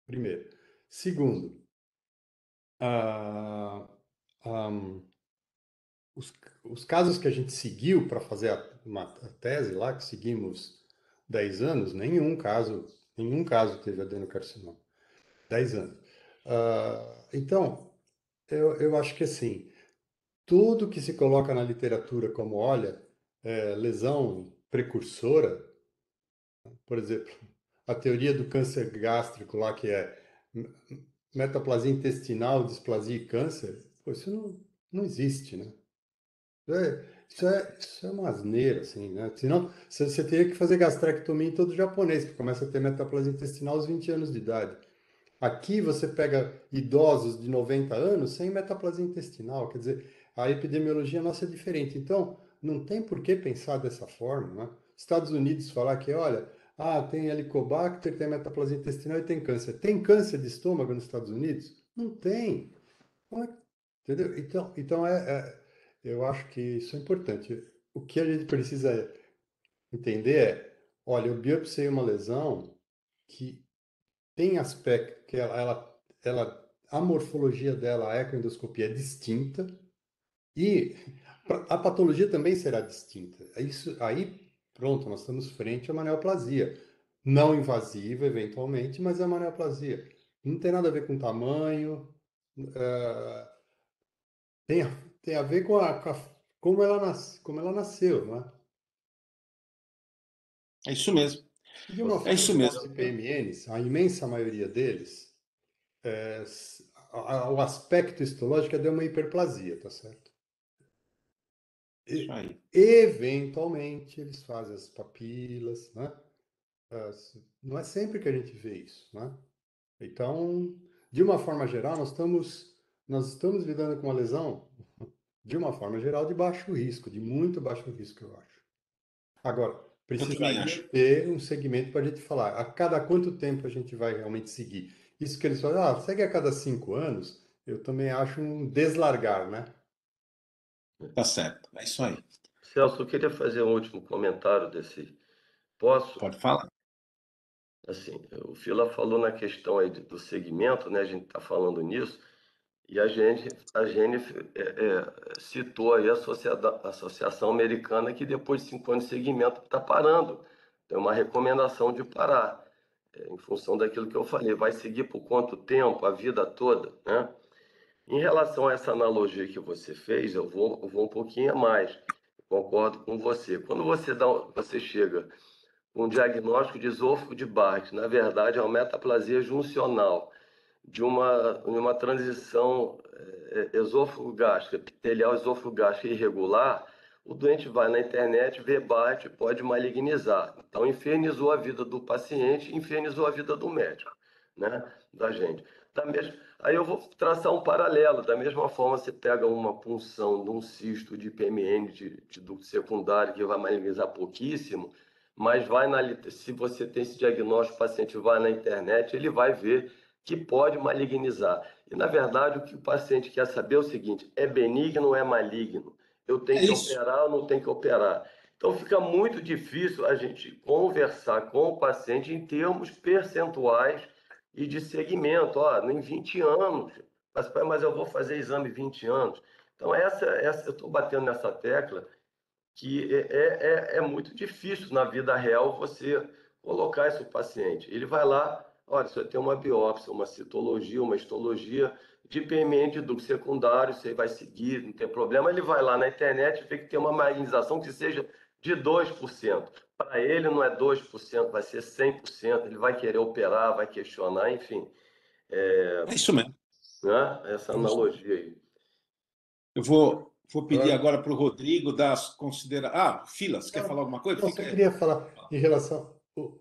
Primeiro. Segundo, ah, ah, os casos que a gente seguiu para fazer uma tese lá, que seguimos 10 anos, nenhum caso teve adenocarcinoma. 10 anos. Então, eu acho que assim, tudo que se coloca na literatura como, olha, lesão precursora, por exemplo, a teoria do câncer gástrico lá, que é metaplasia intestinal, displasia e câncer, pô, isso não existe, né? Isso é uma asneira, assim, né? Senão, você teria que fazer gastrectomia em todo japonês, que começa a ter metaplasia intestinal aos 20 anos de idade. Aqui você pega idosos de 90 anos sem metaplasia intestinal, quer dizer, a epidemiologia nossa é diferente. Então, não tem por que pensar dessa forma, né? Estados Unidos falar que, olha, tem Helicobacter, tem metaplasia intestinal e tem câncer. Tem câncer de estômago nos Estados Unidos? Não tem. Entendeu? Então eu acho que isso é importante. O que a gente precisa entender olha, eu biopsiei uma lesão que tem aspecto, que a morfologia dela, a ecoendoscopia é distinta e a patologia também será distinta. Aí, pronto, nós estamos frente a uma neoplasia. Não invasiva, eventualmente, mas é uma neoplasia. Não tem nada a ver com tamanho, tem, tem a ver como ela nasceu, não é? É isso mesmo. De uma É forma isso geral, mesmo. os IPMNs, a imensa maioria deles, o aspecto histológico é de uma hiperplasia, tá certo? Isso aí. Eventualmente, eles fazem as papilas, né? Não é sempre que a gente vê isso, né? Então, de uma forma geral, nós estamos lidando com uma lesão, de uma forma geral, de baixo risco, de muito baixo risco, eu acho. Agora, Eu também precisaria acho. ter um segmento para a gente falar a cada quanto tempo a gente vai realmente seguir. Isso que eles falam, segue a cada 5 anos, eu também acho um deslargar, né? Tá certo. É isso aí. Celso, eu queria fazer um último comentário desse. Posso? Pode falar. Assim, o Fila falou na questão aí do segmento, né? A gente está falando nisso, e a Jennifer citou aí a Associação Americana que depois de 5 anos de segmento está parando. Tem uma recomendação de parar, em função daquilo que eu falei. Vai seguir por quanto tempo? A vida toda, né? Em relação a essa analogia que você fez, eu vou um pouquinho a mais. Concordo com você. Quando você chega com um diagnóstico de esôfago de Barrett, na verdade é uma metaplasia juncional de uma transição esôfago-gástrica, epitelial esôfago-gástrica irregular, o doente vai na internet, vê Barrett e pode malignizar. Então, infernizou a vida do paciente, infernizou a vida do médico, né, da gente. Aí eu vou traçar um paralelo. Da mesma forma, você pega uma punção de um cisto de PMN de ducto secundário que vai malignizar pouquíssimo, mas se você tem esse diagnóstico, o paciente vai na internet, ele vai ver que pode malignizar. E, na verdade, o que o paciente quer saber é o seguinte: é benigno ou é maligno? Eu tenho que operar ou não tenho que operar? Então, fica muito difícil a gente conversar com o paciente em termos percentuais e de segmento. Em 20 anos, mas eu vou fazer exame 20 anos. Então, eu estou batendo nessa tecla que é muito difícil na vida real você colocar isso no paciente. Ele vai lá, olha, você tem uma biópsia, uma citologia, uma histologia de IPMN de ducto secundário, você vai seguir, não tem problema. Ele vai lá na internet e vê que tem uma malignização que seja de 2%. Para ele não é 2%, vai ser 100%. Ele vai querer operar, vai questionar, enfim. É isso mesmo. Né? Essa analogia aí. Eu vou pedir agora para o Rodrigo das Filas, quer falar alguma coisa? Eu só queria falar em relação ao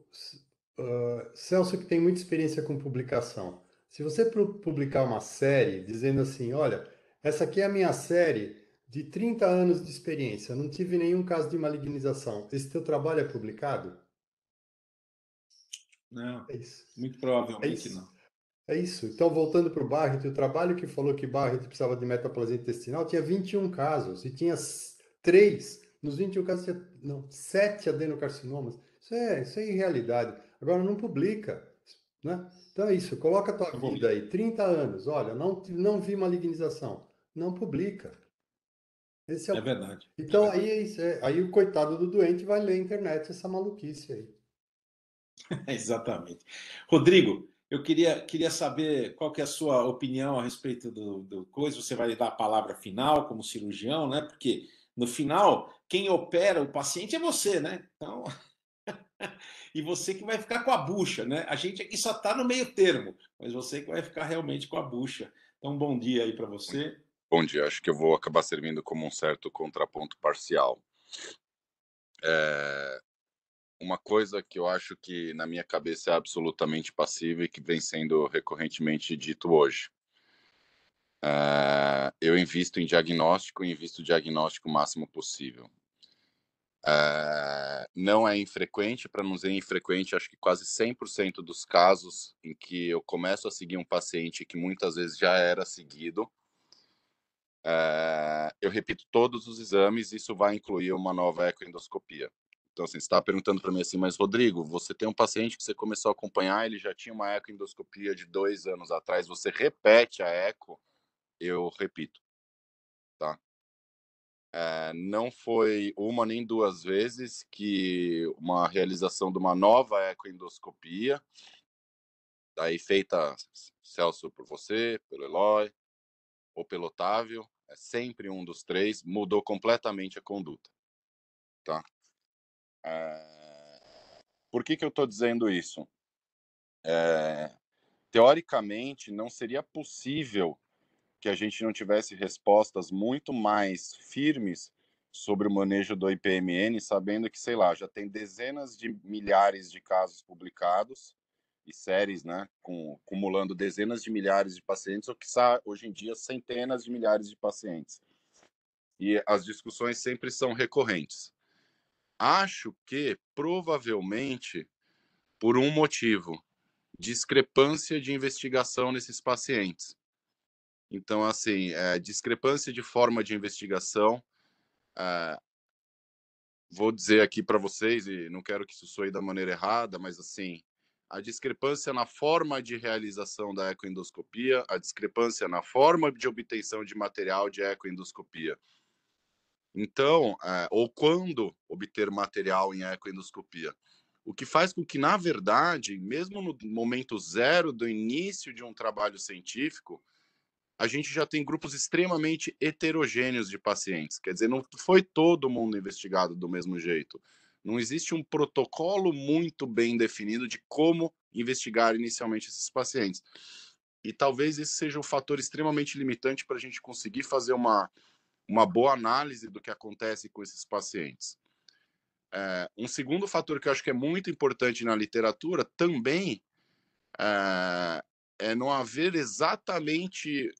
Celso, que tem muita experiência com publicação. Se você publicar uma série dizendo assim, olha, essa aqui é a minha série de 30 anos de experiência, não tive nenhum caso de malignização, esse teu trabalho é publicado? Não, É isso. muito É provavelmente isso. não. É isso. Então, voltando para o Barrett, o trabalho que falou que Barrett precisava de metaplasia intestinal tinha 21 casos e tinha 3. Nos 21 casos tinha 7 adenocarcinomas. Isso é irrealidade. Agora, não publica, né? Então é isso. Coloca a tua vida aí, 30 anos. Olha, não vi malignização. Não publica. Esse É verdade. Então, aí é isso. Aí o coitado do doente vai ler a internet, essa maluquice aí. Exatamente. Rodrigo, eu queria saber qual que é a sua opinião a respeito do coisa. Você vai dar a palavra final como cirurgião, né? Porque no final, quem opera o paciente é você, né? Então, e você que vai ficar com a bucha, né? A gente aqui só está no meio termo, mas você que vai ficar realmente com a bucha. Então, bom dia aí para você. Bom dia, acho que eu vou acabar servindo como um certo contraponto parcial. Uma coisa que eu acho que na minha cabeça é absolutamente passiva e que vem sendo recorrentemente dito hoje. Eu invisto em diagnóstico e invisto diagnóstico o máximo possível. Não é infrequente, para não dizer infrequente, acho que quase 100% dos casos em que eu começo a seguir um paciente que muitas vezes já era seguido, eu repito todos os exames, isso vai incluir uma nova ecoendoscopia. Então, assim, você está perguntando para mim assim, mas Rodrigo, você tem um paciente que você começou a acompanhar, ele já tinha uma ecoendoscopia de 2 anos atrás, você repete a eco? Eu repito, tá? Não foi uma nem duas vezes que uma realização de uma nova ecoendoscopia, daí feita, Celso, por você, pelo Eloy, ou pelo Otávio, é sempre um dos três, mudou completamente a conduta, tá? Por que eu estou dizendo isso? Teoricamente, não seria possível que a gente não tivesse respostas muito mais firmes sobre o manejo do IPMN, sabendo que, sei lá, já tem dezenas de milhares de casos publicados e séries, né, acumulando dezenas de milhares de pacientes, ou quiçá, hoje em dia, centenas de milhares de pacientes. E as discussões sempre são recorrentes. Acho que, provavelmente, por um motivo, discrepância de investigação nesses pacientes. Então, assim, discrepância de forma de investigação. Vou dizer aqui para vocês, e não quero que isso soe da maneira errada, mas, assim, a discrepância na forma de realização da ecoendoscopia, a discrepância na forma de obtenção de material de ecoendoscopia. Então, ou quando obter material em ecoendoscopia. O que faz com que, na verdade, mesmo no momento zero do início de um trabalho científico, a gente já tem grupos extremamente heterogêneos de pacientes. Quer dizer, não foi todo mundo investigado do mesmo jeito. Não existe um protocolo muito bem definido de como investigar inicialmente esses pacientes. E talvez esse seja um fator extremamente limitante para a gente conseguir fazer uma boa análise do que acontece com esses pacientes. Um segundo fator que eu acho que é muito importante na literatura também é não haver exatamente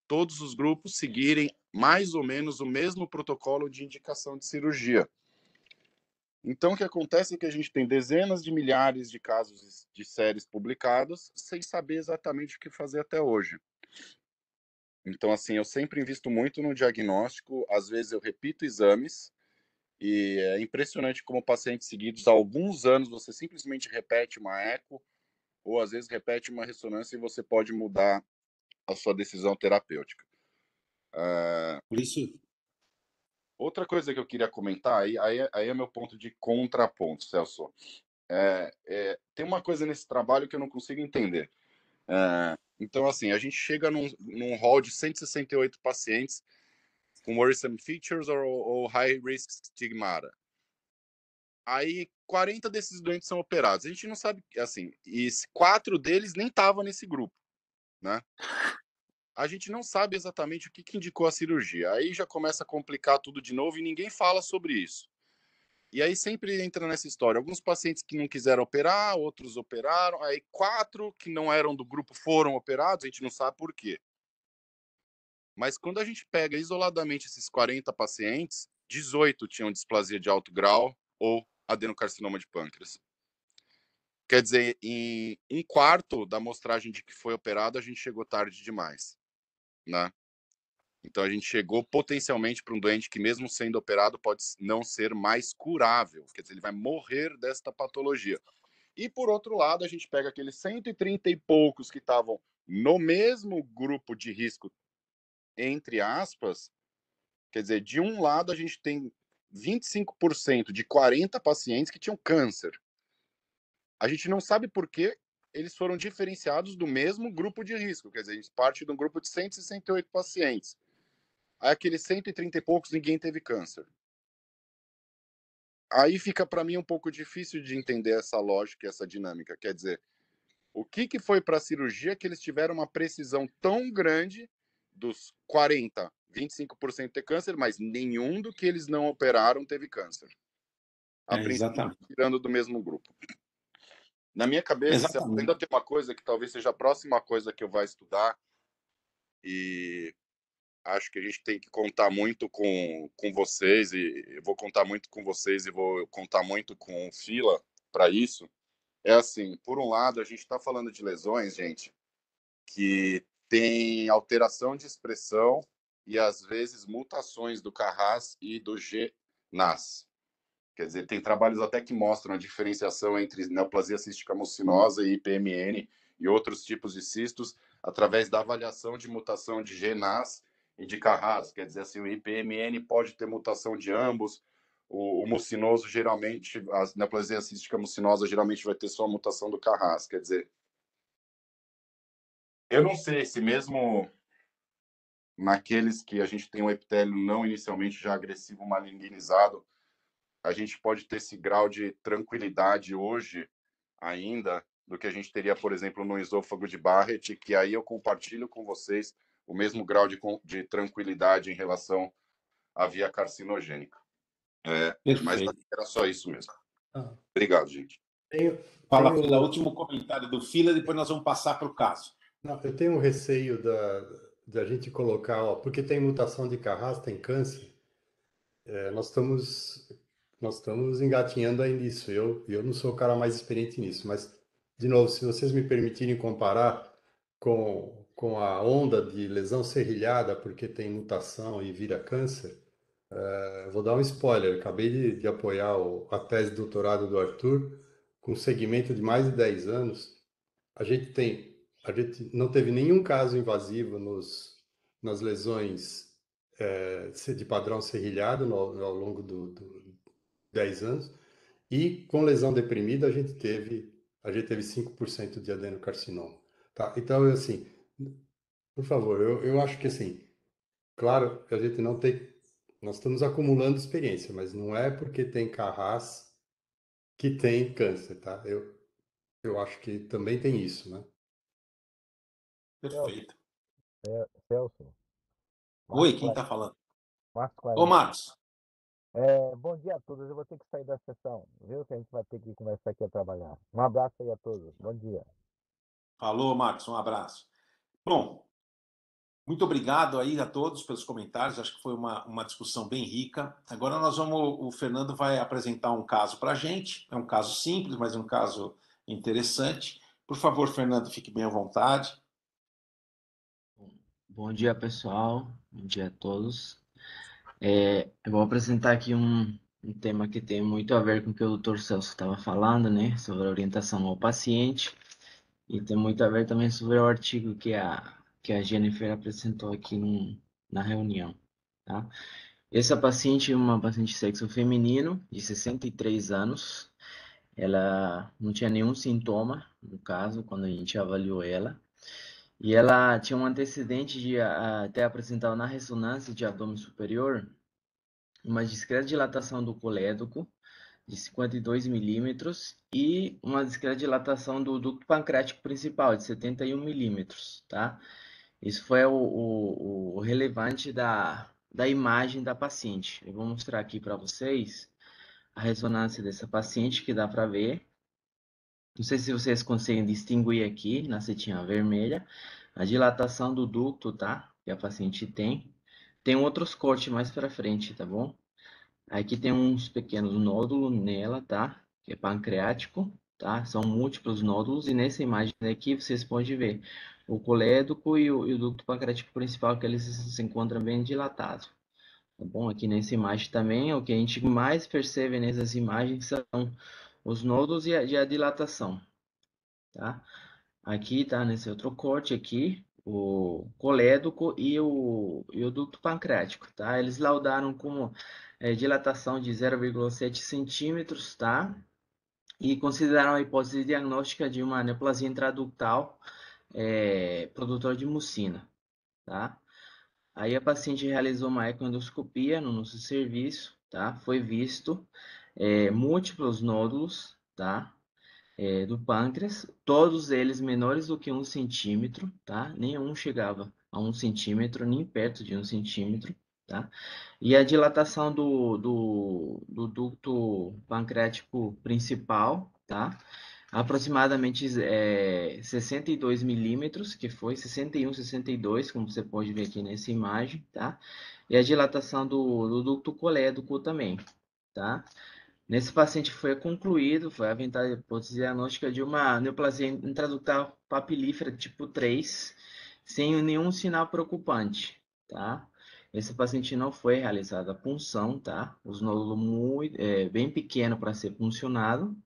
todos os grupos seguirem mais ou menos o mesmo protocolo de indicação de cirurgia. Então, o que acontece é que a gente tem dezenas de milhares de casos de séries publicadas sem saber exatamente o que fazer até hoje. Então, assim, eu sempre invisto muito no diagnóstico, às vezes eu repito exames, e é impressionante como pacientes seguidos há alguns anos você simplesmente repete uma eco ou às vezes repete uma ressonância e você pode mudar a sua decisão terapêutica. Por isso, Outra coisa que eu queria comentar, aí é meu ponto de contraponto, Celso. Tem uma coisa nesse trabalho que eu não consigo entender. Então, assim, a gente chega num hall de 168 pacientes com worrisome features ou high risk stigmata. Aí 40 desses doentes são operados. A gente não sabe, assim, e 4 deles nem estavam nesse grupo, né? A gente não sabe exatamente o que indicou a cirurgia. Aí já começa a complicar tudo de novo e ninguém fala sobre isso. E aí sempre entra nessa história. Alguns pacientes que não quiseram operar, outros operaram. Aí 4 que não eram do grupo foram operados, a gente não sabe por quê. Mas quando a gente pega isoladamente esses 40 pacientes, 18 tinham displasia de alto grau ou adenocarcinoma de pâncreas. Quer dizer, em 1/4 da amostragem de que foi operado, a gente chegou tarde demais, né? Então a gente chegou potencialmente para um doente que, mesmo sendo operado, pode não ser mais curável. Quer dizer, ele vai morrer desta patologia. E, por outro lado, a gente pega aqueles 130 e poucos que estavam no mesmo grupo de risco, entre aspas. Quer dizer, de um lado a gente tem 25% de 40 pacientes que tinham câncer. A gente não sabe por que eles foram diferenciados do mesmo grupo de risco. Quer dizer, a gente parte de um grupo de 168 pacientes. Aí aqueles 130 e poucos, ninguém teve câncer. Aí fica para mim um pouco difícil de entender essa lógica e essa dinâmica. Quer dizer, o que foi para a cirurgia que eles tiveram uma precisão tão grande dos 40, 25% ter câncer, mas nenhum do que eles não operaram teve câncer. A princípio, exatamente. tirando do mesmo grupo. Na minha cabeça, Exatamente. ainda tem uma coisa que talvez seja a próxima coisa que eu vá estudar, e acho que a gente tem que contar muito com vocês, e eu vou contar muito com vocês e vou contar muito com o Fila para isso. É assim, por um lado, a gente está falando de lesões, gente, que tem alteração de expressão e, às vezes, mutações do Carras e do GNAS. Quer dizer, tem trabalhos até que mostram a diferenciação entre neoplasia cística mucinosa e IPMN e outros tipos de cistos através da avaliação de mutação de GNAS e de Carras. Quer dizer, assim, o IPMN pode ter mutação de ambos. O mucinoso, geralmente, a neoplasia cística mucinosa geralmente vai ter só a mutação do Carras. Quer dizer, eu não sei se mesmo naqueles que a gente tem um epitélio não inicialmente já agressivo malignizado, a gente pode ter esse grau de tranquilidade hoje ainda do que a gente teria, por exemplo, no esôfago de Barrett, que aí eu compartilho com vocês o mesmo grau de tranquilidade em relação à via carcinogênica. Mas era só isso mesmo. Obrigado, gente. Fala, Fila, último comentário do Fila, depois nós vamos passar para o caso. Não, eu tenho um receio da gente colocar, porque tem mutação de Carras, tem câncer. Nós estamos engatinhando aí nisso. Eu não sou o cara mais experiente nisso, mas, de novo, se vocês me permitirem comparar com a onda de lesão serrilhada, porque tem mutação e vira câncer, eu vou dar um spoiler. Acabei de apoiar a tese de doutorado do Arthur, com segmento de mais de 10 anos. A gente não teve nenhum caso invasivo nas lesões de padrão serrilhado ao longo dos 10 anos, e com lesão deprimida a gente teve 5% de adenocarcinoma. Tá? Então, assim, por favor, eu acho que, assim, claro, a gente não tem, nós estamos acumulando experiência, mas não é porque tem Carras que tem câncer, tá? Eu acho que também tem isso, né? Perfeito. Celso. Oi, quem está falando? Marcos. Ô, Marcos. Bom dia a todos. Eu vou ter que sair da sessão, viu? Que a gente vai ter que começar aqui a trabalhar. Um abraço aí a todos. Bom dia. Falou, Marcos. Um abraço. Bom, muito obrigado aí a todos pelos comentários. Acho que foi uma discussão bem rica. Agora o Fernando vai apresentar um caso para a gente. É um caso simples, mas um caso interessante. Por favor, Fernando, fique bem à vontade. Bom dia, pessoal. Bom dia a todos. Eu vou apresentar aqui um tema que tem muito a ver com o que o Dr. Celso estava falando, né? Sobre a orientação ao paciente. E tem muito a ver também sobre o artigo que a Jennifer apresentou aqui na reunião, tá? Essa paciente é uma paciente de sexo feminino, de 63 anos. Ela não tinha nenhum sintoma, no caso, quando a gente avaliou ela. E ela tinha um antecedente de até apresentar na ressonância de abdômen superior uma discreta dilatação do colédoco de 52 milímetros e uma discreta dilatação do ducto pancreático principal de 71 milímetros, tá? Isso foi o relevante da imagem da paciente. Eu vou mostrar aqui para vocês a ressonância dessa paciente, que dá para ver. Não sei se vocês conseguem distinguir aqui na setinha vermelha a dilatação do ducto, tá? Que a paciente tem. Tem outros cortes mais para frente, tá bom? Aqui tem uns pequenos nódulos nela, tá? Que é pancreático, tá? São múltiplos nódulos e nessa imagem aqui vocês podem ver o colédoco e o ducto pancreático principal, que eles se encontram bem dilatados. Tá bom? Aqui nessa imagem também, o que a gente mais percebe nessas imagens são os nódulos e a dilatação, tá? Aqui, tá? Nesse outro corte aqui, o colédoco e o ducto pancreático, tá? Eles laudaram como dilatação de 0,7 centímetros, tá? E consideraram a hipótese diagnóstica de uma neoplasia intraductal produtora de mucina, tá? Aí a paciente realizou uma ecoendoscopia no nosso serviço, tá? Foi visto múltiplos nódulos, tá? Do pâncreas, todos eles menores do que 1 centímetro, tá? Nenhum chegava a 1 centímetro, nem perto de 1 centímetro, tá? E a dilatação do ducto pancreático principal, tá? Aproximadamente 62 milímetros, que foi 61, 62, como você pode ver aqui nessa imagem, tá? E a dilatação do ducto colédoco também, tá? Nesse paciente foi concluído, foi aventada a hipótese diagnóstica de uma neoplasia intraductal papilífera tipo 3, sem nenhum sinal preocupante, tá? Esse paciente não foi realizada a punção, tá? Os nódulos bem pequeno para ser puncionado.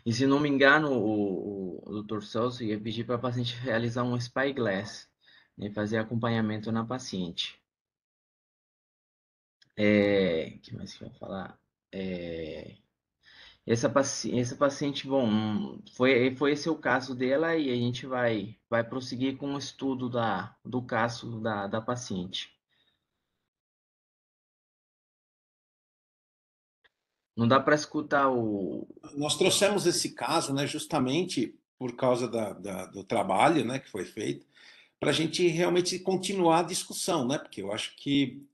E se não me engano, o Dr. Celso ia pedir para a paciente realizar um spyglass, né? Fazer acompanhamento na paciente. O que mais que eu ia falar? Essa paciente, bom, foi esse o caso dela e a gente vai prosseguir com o estudo do caso da paciente. Não dá para escutar o... Nós trouxemos esse caso, né, justamente por causa do trabalho, né, que foi feito, para a gente realmente continuar a discussão, né? Porque eu acho que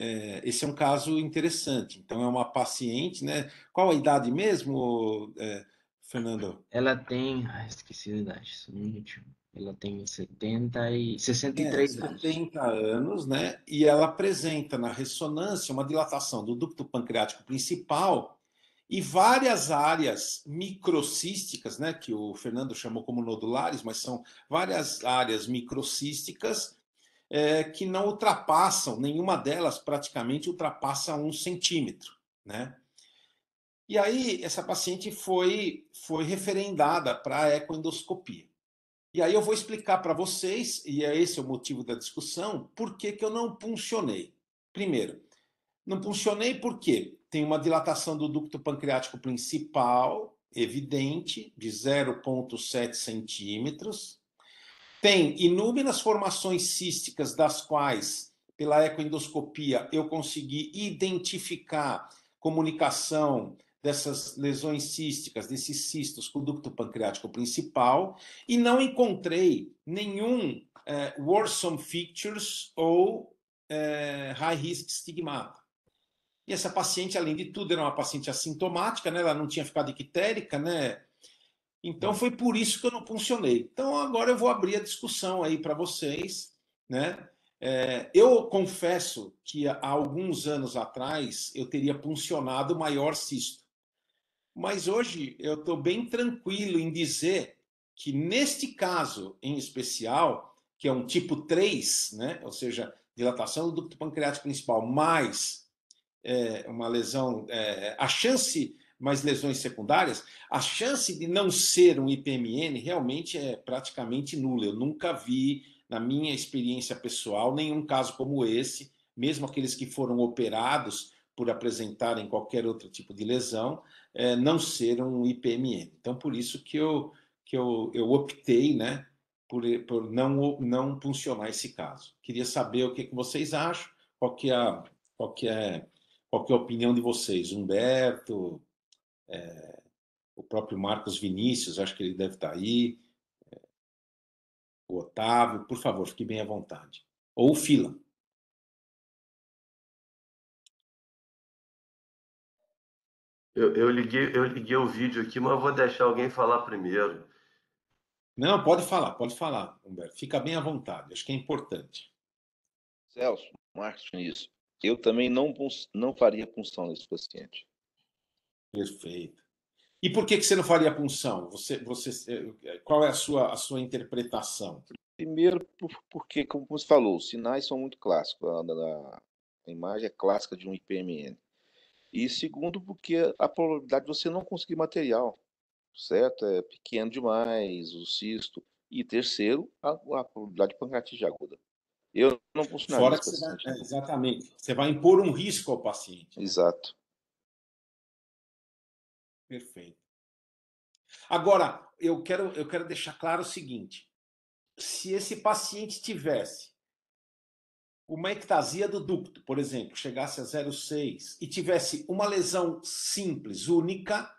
esse é um caso interessante. Então, é uma paciente, né? Qual a idade mesmo, Fernando? Ela tem... esqueci a idade, só um minutinho. Ela tem 63 anos. 70 anos, né? E ela apresenta na ressonância uma dilatação do ducto pancreático principal e várias áreas microcísticas, né, que o Fernando chamou como nodulares, mas são várias áreas microcísticas que não ultrapassam, nenhuma delas praticamente ultrapassa 1 centímetro, né? E aí essa paciente foi referendada para a ecoendoscopia. E aí eu vou explicar para vocês, e esse é o motivo da discussão, por que eu não puncionei. Primeiro, não puncionei porque tem uma dilatação do ducto pancreático principal, evidente, de 0,7 centímetros. Tem inúmeras formações císticas, das quais, pela ecoendoscopia, eu consegui identificar comunicação dessas lesões císticas, desses cistos, com o ducto pancreático principal, e não encontrei nenhum worrisome features ou high risk stigmata. E essa paciente, além de tudo, era uma paciente assintomática, né? Ela não tinha ficado ictérica, né? Então foi por isso que eu não puncionei. Então agora eu vou abrir a discussão aí para vocês, né? Eu confesso que há alguns anos atrás eu teria puncionado o maior cisto. Mas hoje eu estou bem tranquilo em dizer que neste caso em especial, que é um tipo 3, né? Ou seja, dilatação do ducto pancreático principal mais uma lesão, a chance, mais lesões secundárias, a chance de não ser um IPMN realmente é praticamente nula. Eu nunca vi na minha experiência pessoal, nenhum caso como esse, mesmo aqueles que foram operados por apresentarem qualquer outro tipo de lesão, não ser um IPMN. Então, por isso que eu optei, né, por não puncionar esse caso. Queria saber o que vocês acham, qual que é a opinião de vocês. Humberto, o próprio Marcos Vinícius, acho que ele deve estar aí, o Otávio, por favor, fique bem à vontade. Ou o Fila. Eu liguei o vídeo aqui, mas eu vou deixar alguém falar primeiro. Não, pode falar, Humberto. Fica bem à vontade, acho que é importante. Celso, Marcos Vinícius, eu também não faria punção nesse paciente. Perfeito. E por que você não faria punção? Qual é a sua interpretação? Primeiro, porque, como você falou, os sinais são muito clássicos. A imagem é clássica de um IPMN. E segundo, porque a probabilidade de você não conseguir material, certo? É pequeno demais, o cisto. E terceiro, a probabilidade de pancreatite aguda. Eu não funcionaria Fora esse que paciente. exatamente. Você vai impor um risco ao paciente. Né? Exato. Perfeito. Agora, eu quero deixar claro o seguinte: se esse paciente tivesse uma ectasia do ducto, por exemplo, chegasse a 0,6 e tivesse uma lesão simples, única,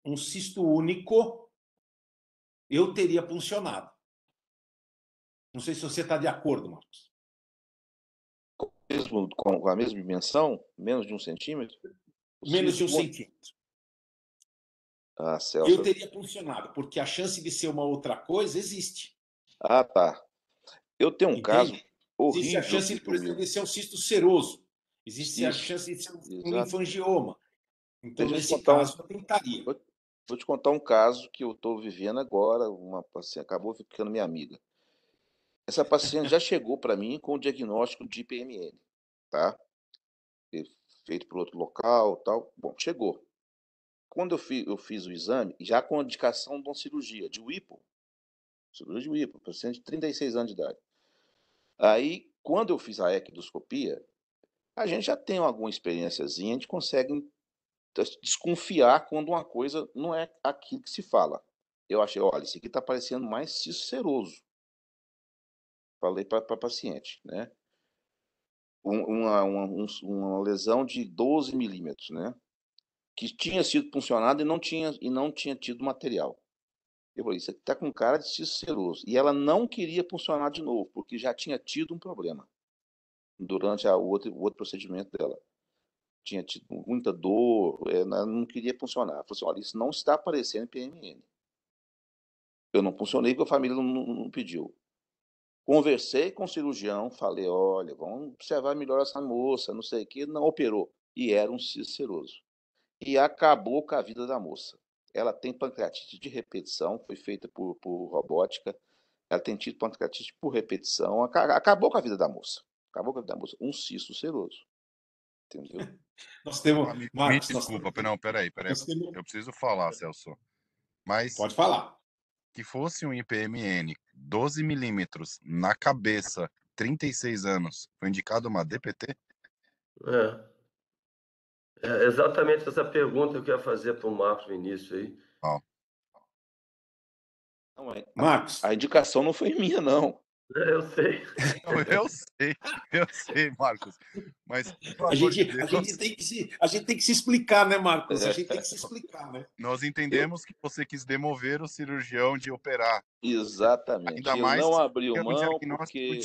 um cisto único, eu teria puncionado. Não sei se você está de acordo, Marcos. Mesmo com a mesma dimensão, menos de 1 centímetro? Menos de 1 centímetro. Ah, Celso. Eu teria puncionado, porque a chance de ser uma outra coisa existe. Ah, tá. Eu tenho um caso horrível. Existe a chance, por exemplo, de ser um cisto seroso. Existe a chance de ser um linfangioma. Então, nesse caso, eu tentaria. Vou te contar um caso que eu estou vivendo agora. Uma paciente acabou ficando minha amiga. Essa paciente já chegou para mim com o diagnóstico de IPMN, tá? Feito por outro local, tal. Bom, chegou. Quando eu fiz o exame, já com a indicação de uma cirurgia de Whipple, paciente de 36 anos de idade. Aí, quando eu fiz a equidoscopia, a gente já tem alguma experiênciazinha, a gente consegue desconfiar quando uma coisa não é aquilo que se fala. Eu achei, olha, isso aqui está parecendo mais cisto seroso. Falei para a paciente, né? Uma lesão de 12 milímetros, né? Que tinha sido puncionada e não tinha tido material. Eu falei, isso aqui está com cara de cisto seroso. E ela não queria puncionar de novo, porque já tinha tido um problema durante o outro procedimento dela. Tinha tido muita dor, ela não queria puncionar. Ela falou assim, olha, isso não está aparecendo em PMN. Eu não puncionei porque a família não pediu. Conversei com o cirurgião, falei, olha, vamos observar melhor essa moça, não sei o que, não operou. E era um cisto seroso. E acabou com a vida da moça. Ela tem pancreatite de repetição, foi feita por robótica. Ela tem tido pancreatite por repetição. Acabou com a vida da moça. Acabou com a vida da moça. Um cisto seroso. Entendeu? Nós temos. Marcos, desculpa, não, peraí. Eu preciso falar, Celso. Mas pode falar. Que fosse um IPMN 12 milímetros na cabeça, 36 anos, foi indicado uma DPT? É exatamente essa pergunta que eu ia fazer para o Marcos Vinícius aí. Não, Marcos. A indicação não foi minha, não. Eu sei. Eu sei, Marcos. Mas a gente tem que se explicar, né, Marcos? A gente tem que se explicar, né? Nós entendemos que você quis demover o cirurgião de operar. Exatamente. Ainda mais não abriu um mão porque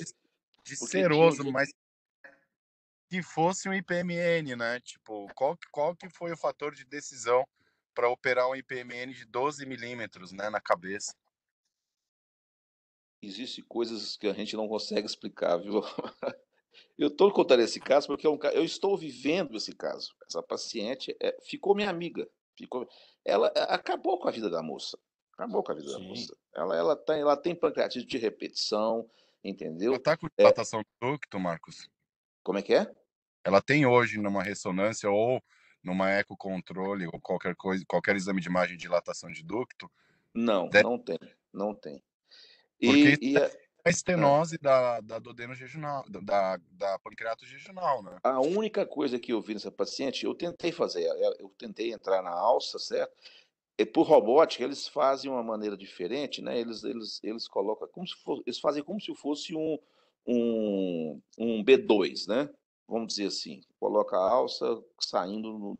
seroso, mas que fosse um IPMN, né? Tipo, qual que foi o fator de decisão para operar um IPMN de 12 milímetros, né, na cabeça? Existem coisas que a gente não consegue explicar, viu? Eu estou contando esse caso porque eu estou vivendo esse caso. Essa paciente ficou minha amiga. Ela acabou com a vida da moça. Acabou com a vida da moça. Ela tem pancreatite de repetição, entendeu? Ela está com dilatação do ducto, Marcos? Como é que é? Ela tem hoje numa ressonância ou numa ecocontrole ou qualquer exame de imagem de dilatação de ducto? Não tem. Porque estenose da duodeno jejunal, da pancreato jejunal, né? A única coisa que eu vi nessa paciente, eu tentei entrar na alça, certo? E por robótica, eles fazem uma maneira diferente, né? Eles colocam como se fosse, eles fazem como se fosse um B2, né? Vamos dizer assim, coloca a alça saindo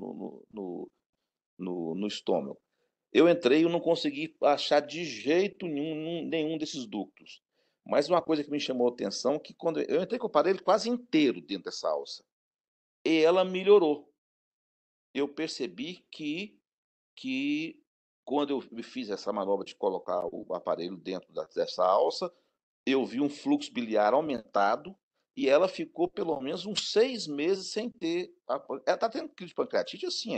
no estômago. Eu entrei e não consegui achar de jeito nenhum desses ductos. Mas uma coisa que me chamou a atenção é que quando eu entrei com o aparelho quase inteiro dentro dessa alça, e ela melhorou. Eu percebi que quando eu fiz essa manobra de colocar o aparelho dentro dessa alça, eu vi um fluxo biliar aumentado e ela ficou pelo menos uns 6 meses sem ter. Ela está tendo crise de pancreatite assim,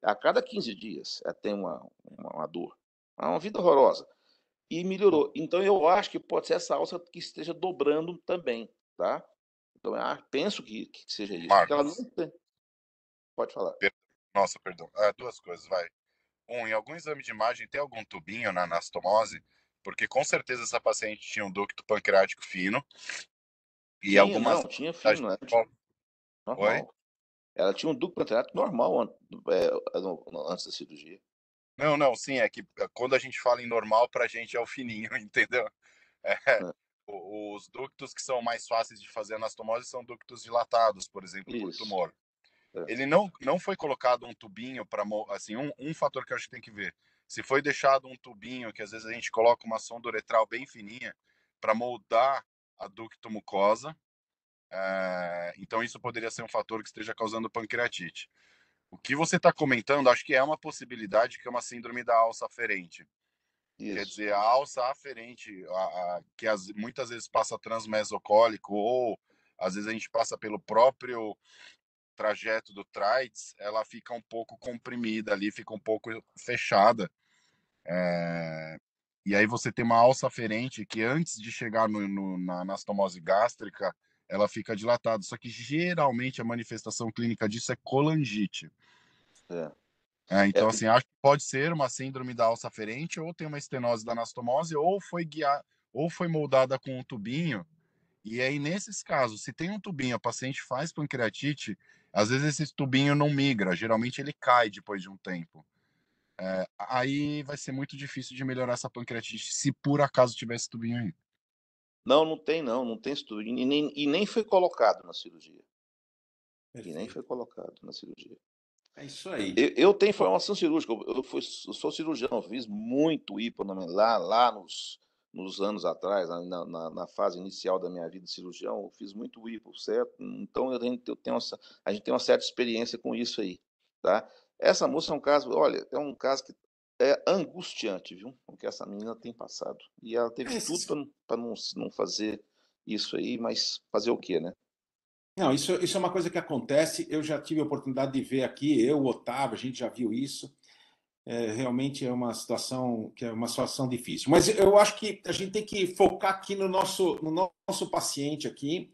a cada 15 dias ela tem uma dor. É uma vida horrorosa. E melhorou. Então eu acho que pode ser essa alça que esteja dobrando também, tá? Então eu penso que seja isso. Porque ela não Marcos, tem. Pode falar. nossa, perdão. Duas coisas, vai. Em algum exame de imagem tem algum tubinho na anastomose? Porque com certeza essa paciente tinha um ducto pancreático fino e Tinha, algumas... não, tinha fino, né? Oi? Normal. Ela tinha um ducto pancreático normal antes da cirurgia. Não, sim, é que quando a gente fala em normal, pra gente é o fininho, entendeu? Né? Os ductos que são mais fáceis de fazer anastomose são ductos dilatados, por exemplo, por Isso. tumor. Ele não foi colocado um tubinho para, assim, um fator que eu acho que tem que ver. Se foi deixado um tubinho, que às vezes a gente coloca uma sonda uretral bem fininha para moldar a ducto mucosa, então isso poderia ser um fator que esteja causando pancreatite. O que você está comentando, acho que é uma possibilidade, que é uma síndrome da alça aferente. Isso. Quer dizer, a alça aferente, que muitas vezes passa transmesocólico, ou às vezes a gente passa pelo próprio trajeto do TRIDES, ela fica um pouco comprimida ali, fica um pouco fechada. E aí você tem uma alça aferente que antes de chegar na anastomose gástrica, ela fica dilatada. Só que geralmente a manifestação clínica disso é colangite. Então, assim, acho que pode ser uma síndrome da alça aferente, ou tem uma estenose da anastomose, ou foi moldada com um tubinho. E aí, nesses casos, se tem um tubinho, a paciente faz pancreatite, às vezes esse tubinho não migra, geralmente ele cai depois de um tempo. Aí vai ser muito difícil de melhorar essa pancreatite, se por acaso tiver esse tubinho aí. Não tem esse tubinho, e nem foi colocado na cirurgia. É isso aí. Eu tenho formação cirúrgica, eu sou cirurgião, eu fiz muito hiponomelar lá nos anos atrás, na fase inicial da minha vida de cirurgião, eu fiz muito hipo, certo? Então a gente tem uma certa experiência com isso aí, tá? Essa moça é um caso que é angustiante, viu? O que essa menina tem passado. E ela teve tudo para não fazer isso aí, mas fazer o quê, né? Não, isso é uma coisa que acontece. Eu já tive a oportunidade de ver aqui, eu, o Otávio, a gente já viu isso. Realmente é uma situação difícil. Mas eu acho que a gente tem que focar aqui no nosso paciente aqui,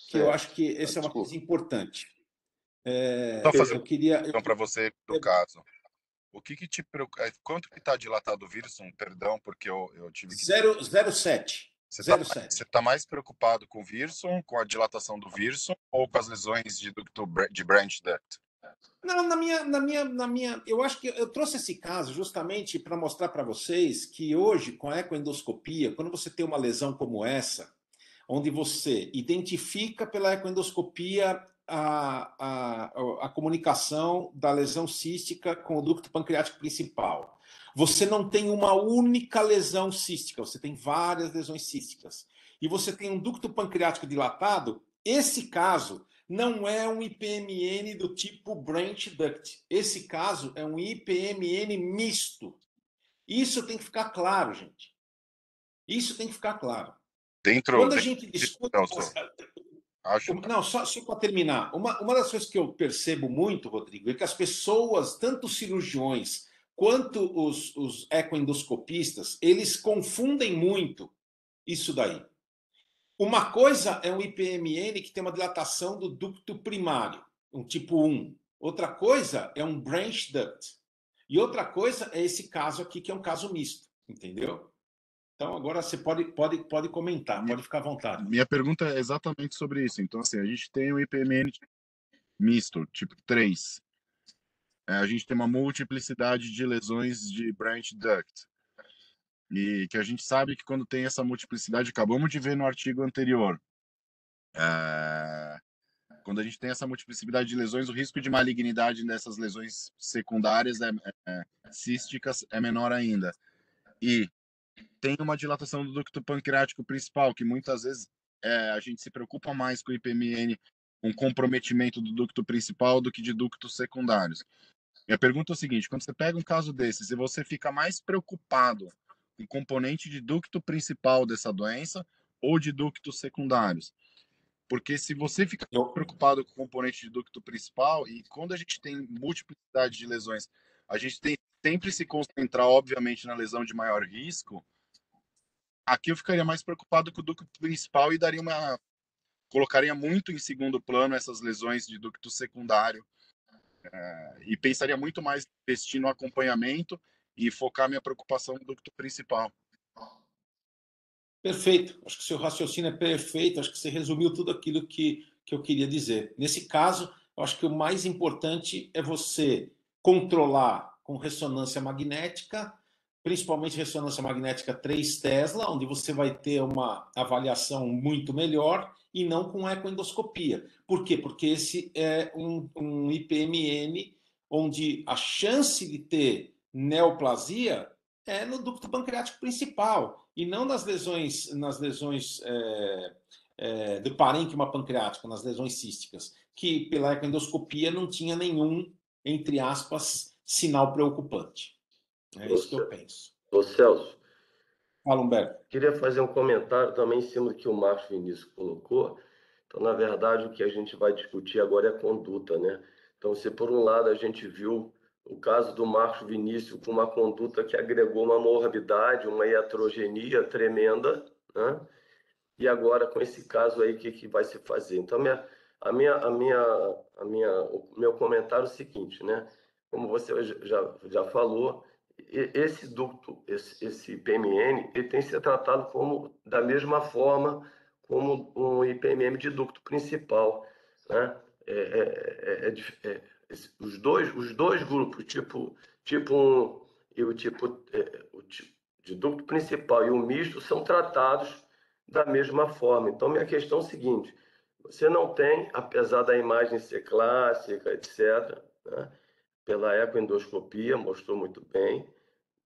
que eu acho que essa é uma coisa importante. Eu queria para você do caso. O que te preocupa? Quanto que está dilatado o vírus? Perdão, porque eu tive que... 0,7. Você está mais preocupado com o vírus, com a dilatação do vírus, ou com as lesões de branch duct? Não, na minha, eu acho que eu trouxe esse caso justamente para mostrar para vocês que hoje, com a ecoendoscopia, quando você tem uma lesão como essa, onde você identifica pela ecoendoscopia a comunicação da lesão cística com o ducto pancreático principal. Você não tem uma única lesão cística, você tem várias lesões císticas. E você tem um ducto pancreático dilatado, esse caso não é um IPMN do tipo branch duct. Esse caso é um IPMN misto. Isso tem que ficar claro, gente. Isso tem que ficar claro. Quando a gente discute... Não, só para terminar. Uma das coisas que eu percebo muito, Rodrigo, é que as pessoas, tanto os cirurgiões quanto os ecoendoscopistas, eles confundem muito isso daí. Uma coisa é um IPMN que tem uma dilatação do ducto primário, um tipo 1. Outra coisa é um branch duct. E outra coisa é esse caso aqui, que é um caso misto, entendeu? Então, agora você pode comentar, pode ficar à vontade. Minha pergunta é exatamente sobre isso. Então, assim, a gente tem o IPMN misto, tipo 3. A gente tem uma multiplicidade de lesões de branch duct. E que a gente sabe que quando tem essa multiplicidade, acabamos de ver no artigo anterior, quando a gente tem essa multiplicidade de lesões, o risco de malignidade dessas lesões secundárias císticas é menor ainda. E tem uma dilatação do ducto pancreático principal, que muitas vezes a gente se preocupa mais com o IPMN, um comprometimento do ducto principal do que de ductos secundários. Minha pergunta é o seguinte: quando você pega um caso desses e você fica mais preocupado com o componente de ducto principal dessa doença ou de ductos secundários? Porque se você fica preocupado com o componente de ducto principal, e quando a gente tem multiplicidade de lesões, a gente tem sempre se concentrar, obviamente, na lesão de maior risco, aqui eu ficaria mais preocupado com o ducto principal e colocaria muito em segundo plano essas lesões de ducto secundário, e pensaria muito mais em investir no acompanhamento e focar minha preocupação no ducto principal. Perfeito. Acho que o seu raciocínio é perfeito. Acho que você resumiu tudo aquilo que eu queria dizer. Nesse caso, eu acho que o mais importante é você controlar com ressonância magnética, principalmente ressonância magnética 3 Tesla, onde você vai ter uma avaliação muito melhor, e não com ecoendoscopia. Por quê? Porque esse é um IPMN onde a chance de ter neoplasia é no ducto pancreático principal, e não nas lesões do parênquima pancreático, nas lesões císticas, que pela ecoendoscopia não tinha nenhum, entre aspas, sinal preocupante. É isso que eu penso. Ô Celso, fala, Humberto. Queria fazer um comentário também em cima do que o Marcos Vinícius colocou. Então, na verdade, o que a gente vai discutir agora é a conduta, né? Então, se por um lado a gente viu o caso do Marcos Vinícius com uma conduta que agregou uma morbidade, uma iatrogenia tremenda, né? E agora com esse caso aí, o que vai se fazer? Então, o meu comentário é o seguinte, né? Como você já falou, esse ducto, esse IPMN, ele tem que ser tratado da mesma forma como um IPMN de ducto principal, né? Os dois grupos, tipo o tipo de ducto principal e o misto, são tratados da mesma forma. Então, minha questão é o seguinte: você não tem, apesar da imagem ser clássica, etc., né, pela ecoendoscopia, mostrou muito bem,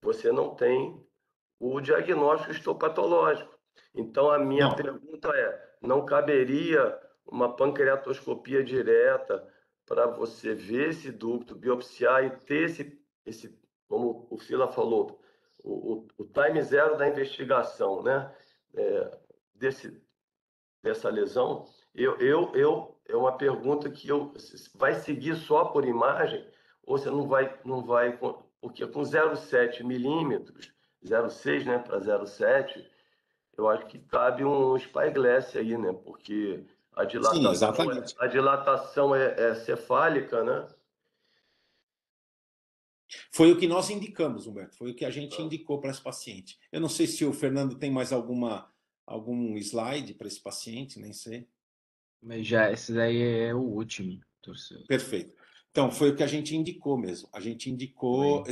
você não tem o diagnóstico histopatológico. Então, a minha pergunta é: não caberia uma pancreatoscopia direta para você ver esse ducto, biopsiar e ter esse como o Fila falou, o time zero da investigação, né? Dessa lesão? É uma pergunta que vai seguir só por imagem, ou você não vai porque com 0,7 milímetros, 0,6, né, para 0,7, eu acho que cabe um spyglass aí, né? Porque a dilatação, sim, exatamente. A dilatação é cefálica, né? Foi o que nós indicamos, Humberto. Foi o que a gente indicou para esse paciente. Eu não sei se o Fernando tem mais algum slide para esse paciente, nem sei. Mas já esse daí é o último, torcedor. Perfeito. Então, foi o que a gente indicou mesmo. A gente indicou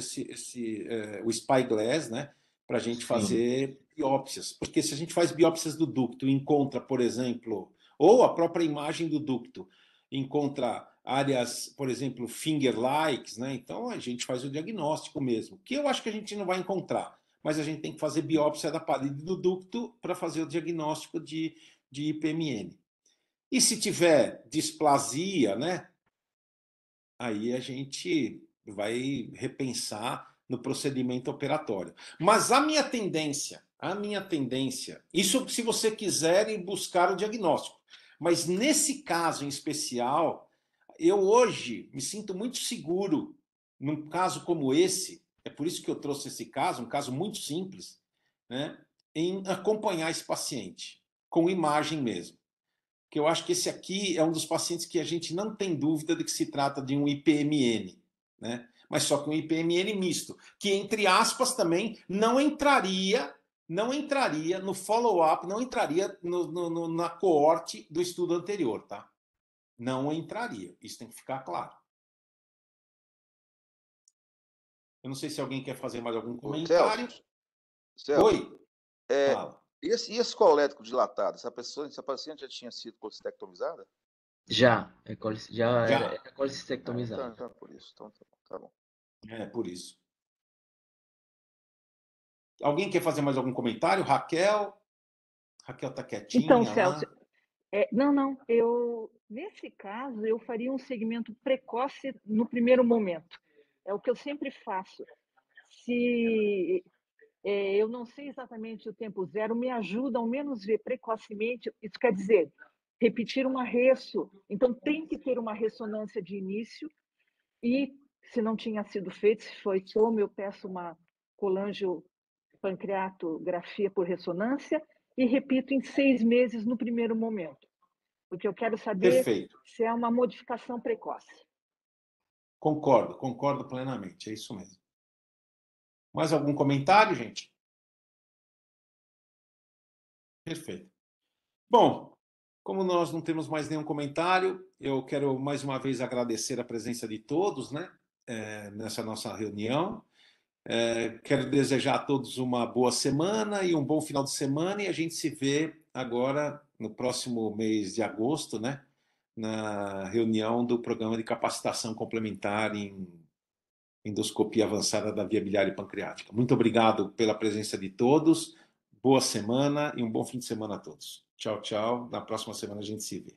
o spyglass, né, para a gente fazer biópsias. Porque se a gente faz biópsias do ducto e encontra, por exemplo, ou a própria imagem do ducto, encontra áreas, por exemplo, finger-likes, né, então a gente faz o diagnóstico mesmo, que eu acho que a gente não vai encontrar, mas a gente tem que fazer biópsia da parede do ducto para fazer o diagnóstico de IPMN. E se tiver displasia, né, aí a gente vai repensar no procedimento operatório. Mas a minha tendência, isso se você quiser ir buscar o diagnóstico, mas nesse caso em especial, eu hoje me sinto muito seguro, num caso como esse, é por isso que eu trouxe esse caso, um caso muito simples, né, em acompanhar esse paciente, com imagem mesmo. Que eu acho que esse aqui é um dos pacientes que a gente não tem dúvida de que se trata de um IPMN, né? Mas só que um IPMN misto, que, entre aspas, também não entraria não entraria no follow-up, não entraria na coorte do estudo anterior, tá? Não entraria. Isso tem que ficar claro. Eu não sei se alguém quer fazer mais algum comentário. Celso, Oi. Fala. E esse colético dilatado, essa paciente já tinha sido colecistectomizada? Já era colecistectomizada. Então, por isso. Então, tá bom. É, por isso. Alguém quer fazer mais algum comentário? Raquel? Raquel está quietinha Então, lá. Celso, não. Nesse caso, eu faria um segmento precoce no primeiro momento. É o que eu sempre faço. Se eu não sei exatamente o tempo zero, me ajuda ao menos ver precocemente. Isso quer dizer, repetir uma resso. Então, tem que ter uma ressonância de início. E, se não tinha sido feito, se foi como, eu peço uma colangiopancreatografia por ressonância e repito em 6 meses no primeiro momento. Porque eu quero saber Perfeito. se é uma modificação precoce. Concordo plenamente, é isso mesmo. Mais algum comentário, gente? Perfeito. Bom, como nós não temos mais nenhum comentário, eu quero mais uma vez agradecer a presença de todos, né, nessa nossa reunião. Quero desejar a todos uma boa semana e um bom final de semana, e a gente se vê agora no próximo mês de agosto, né, na reunião do programa de capacitação complementar em endoscopia avançada da via biliar e pancreática. Muito obrigado pela presença de todos, boa semana e um bom fim de semana a todos. Tchau, tchau. Na próxima semana a gente se vê.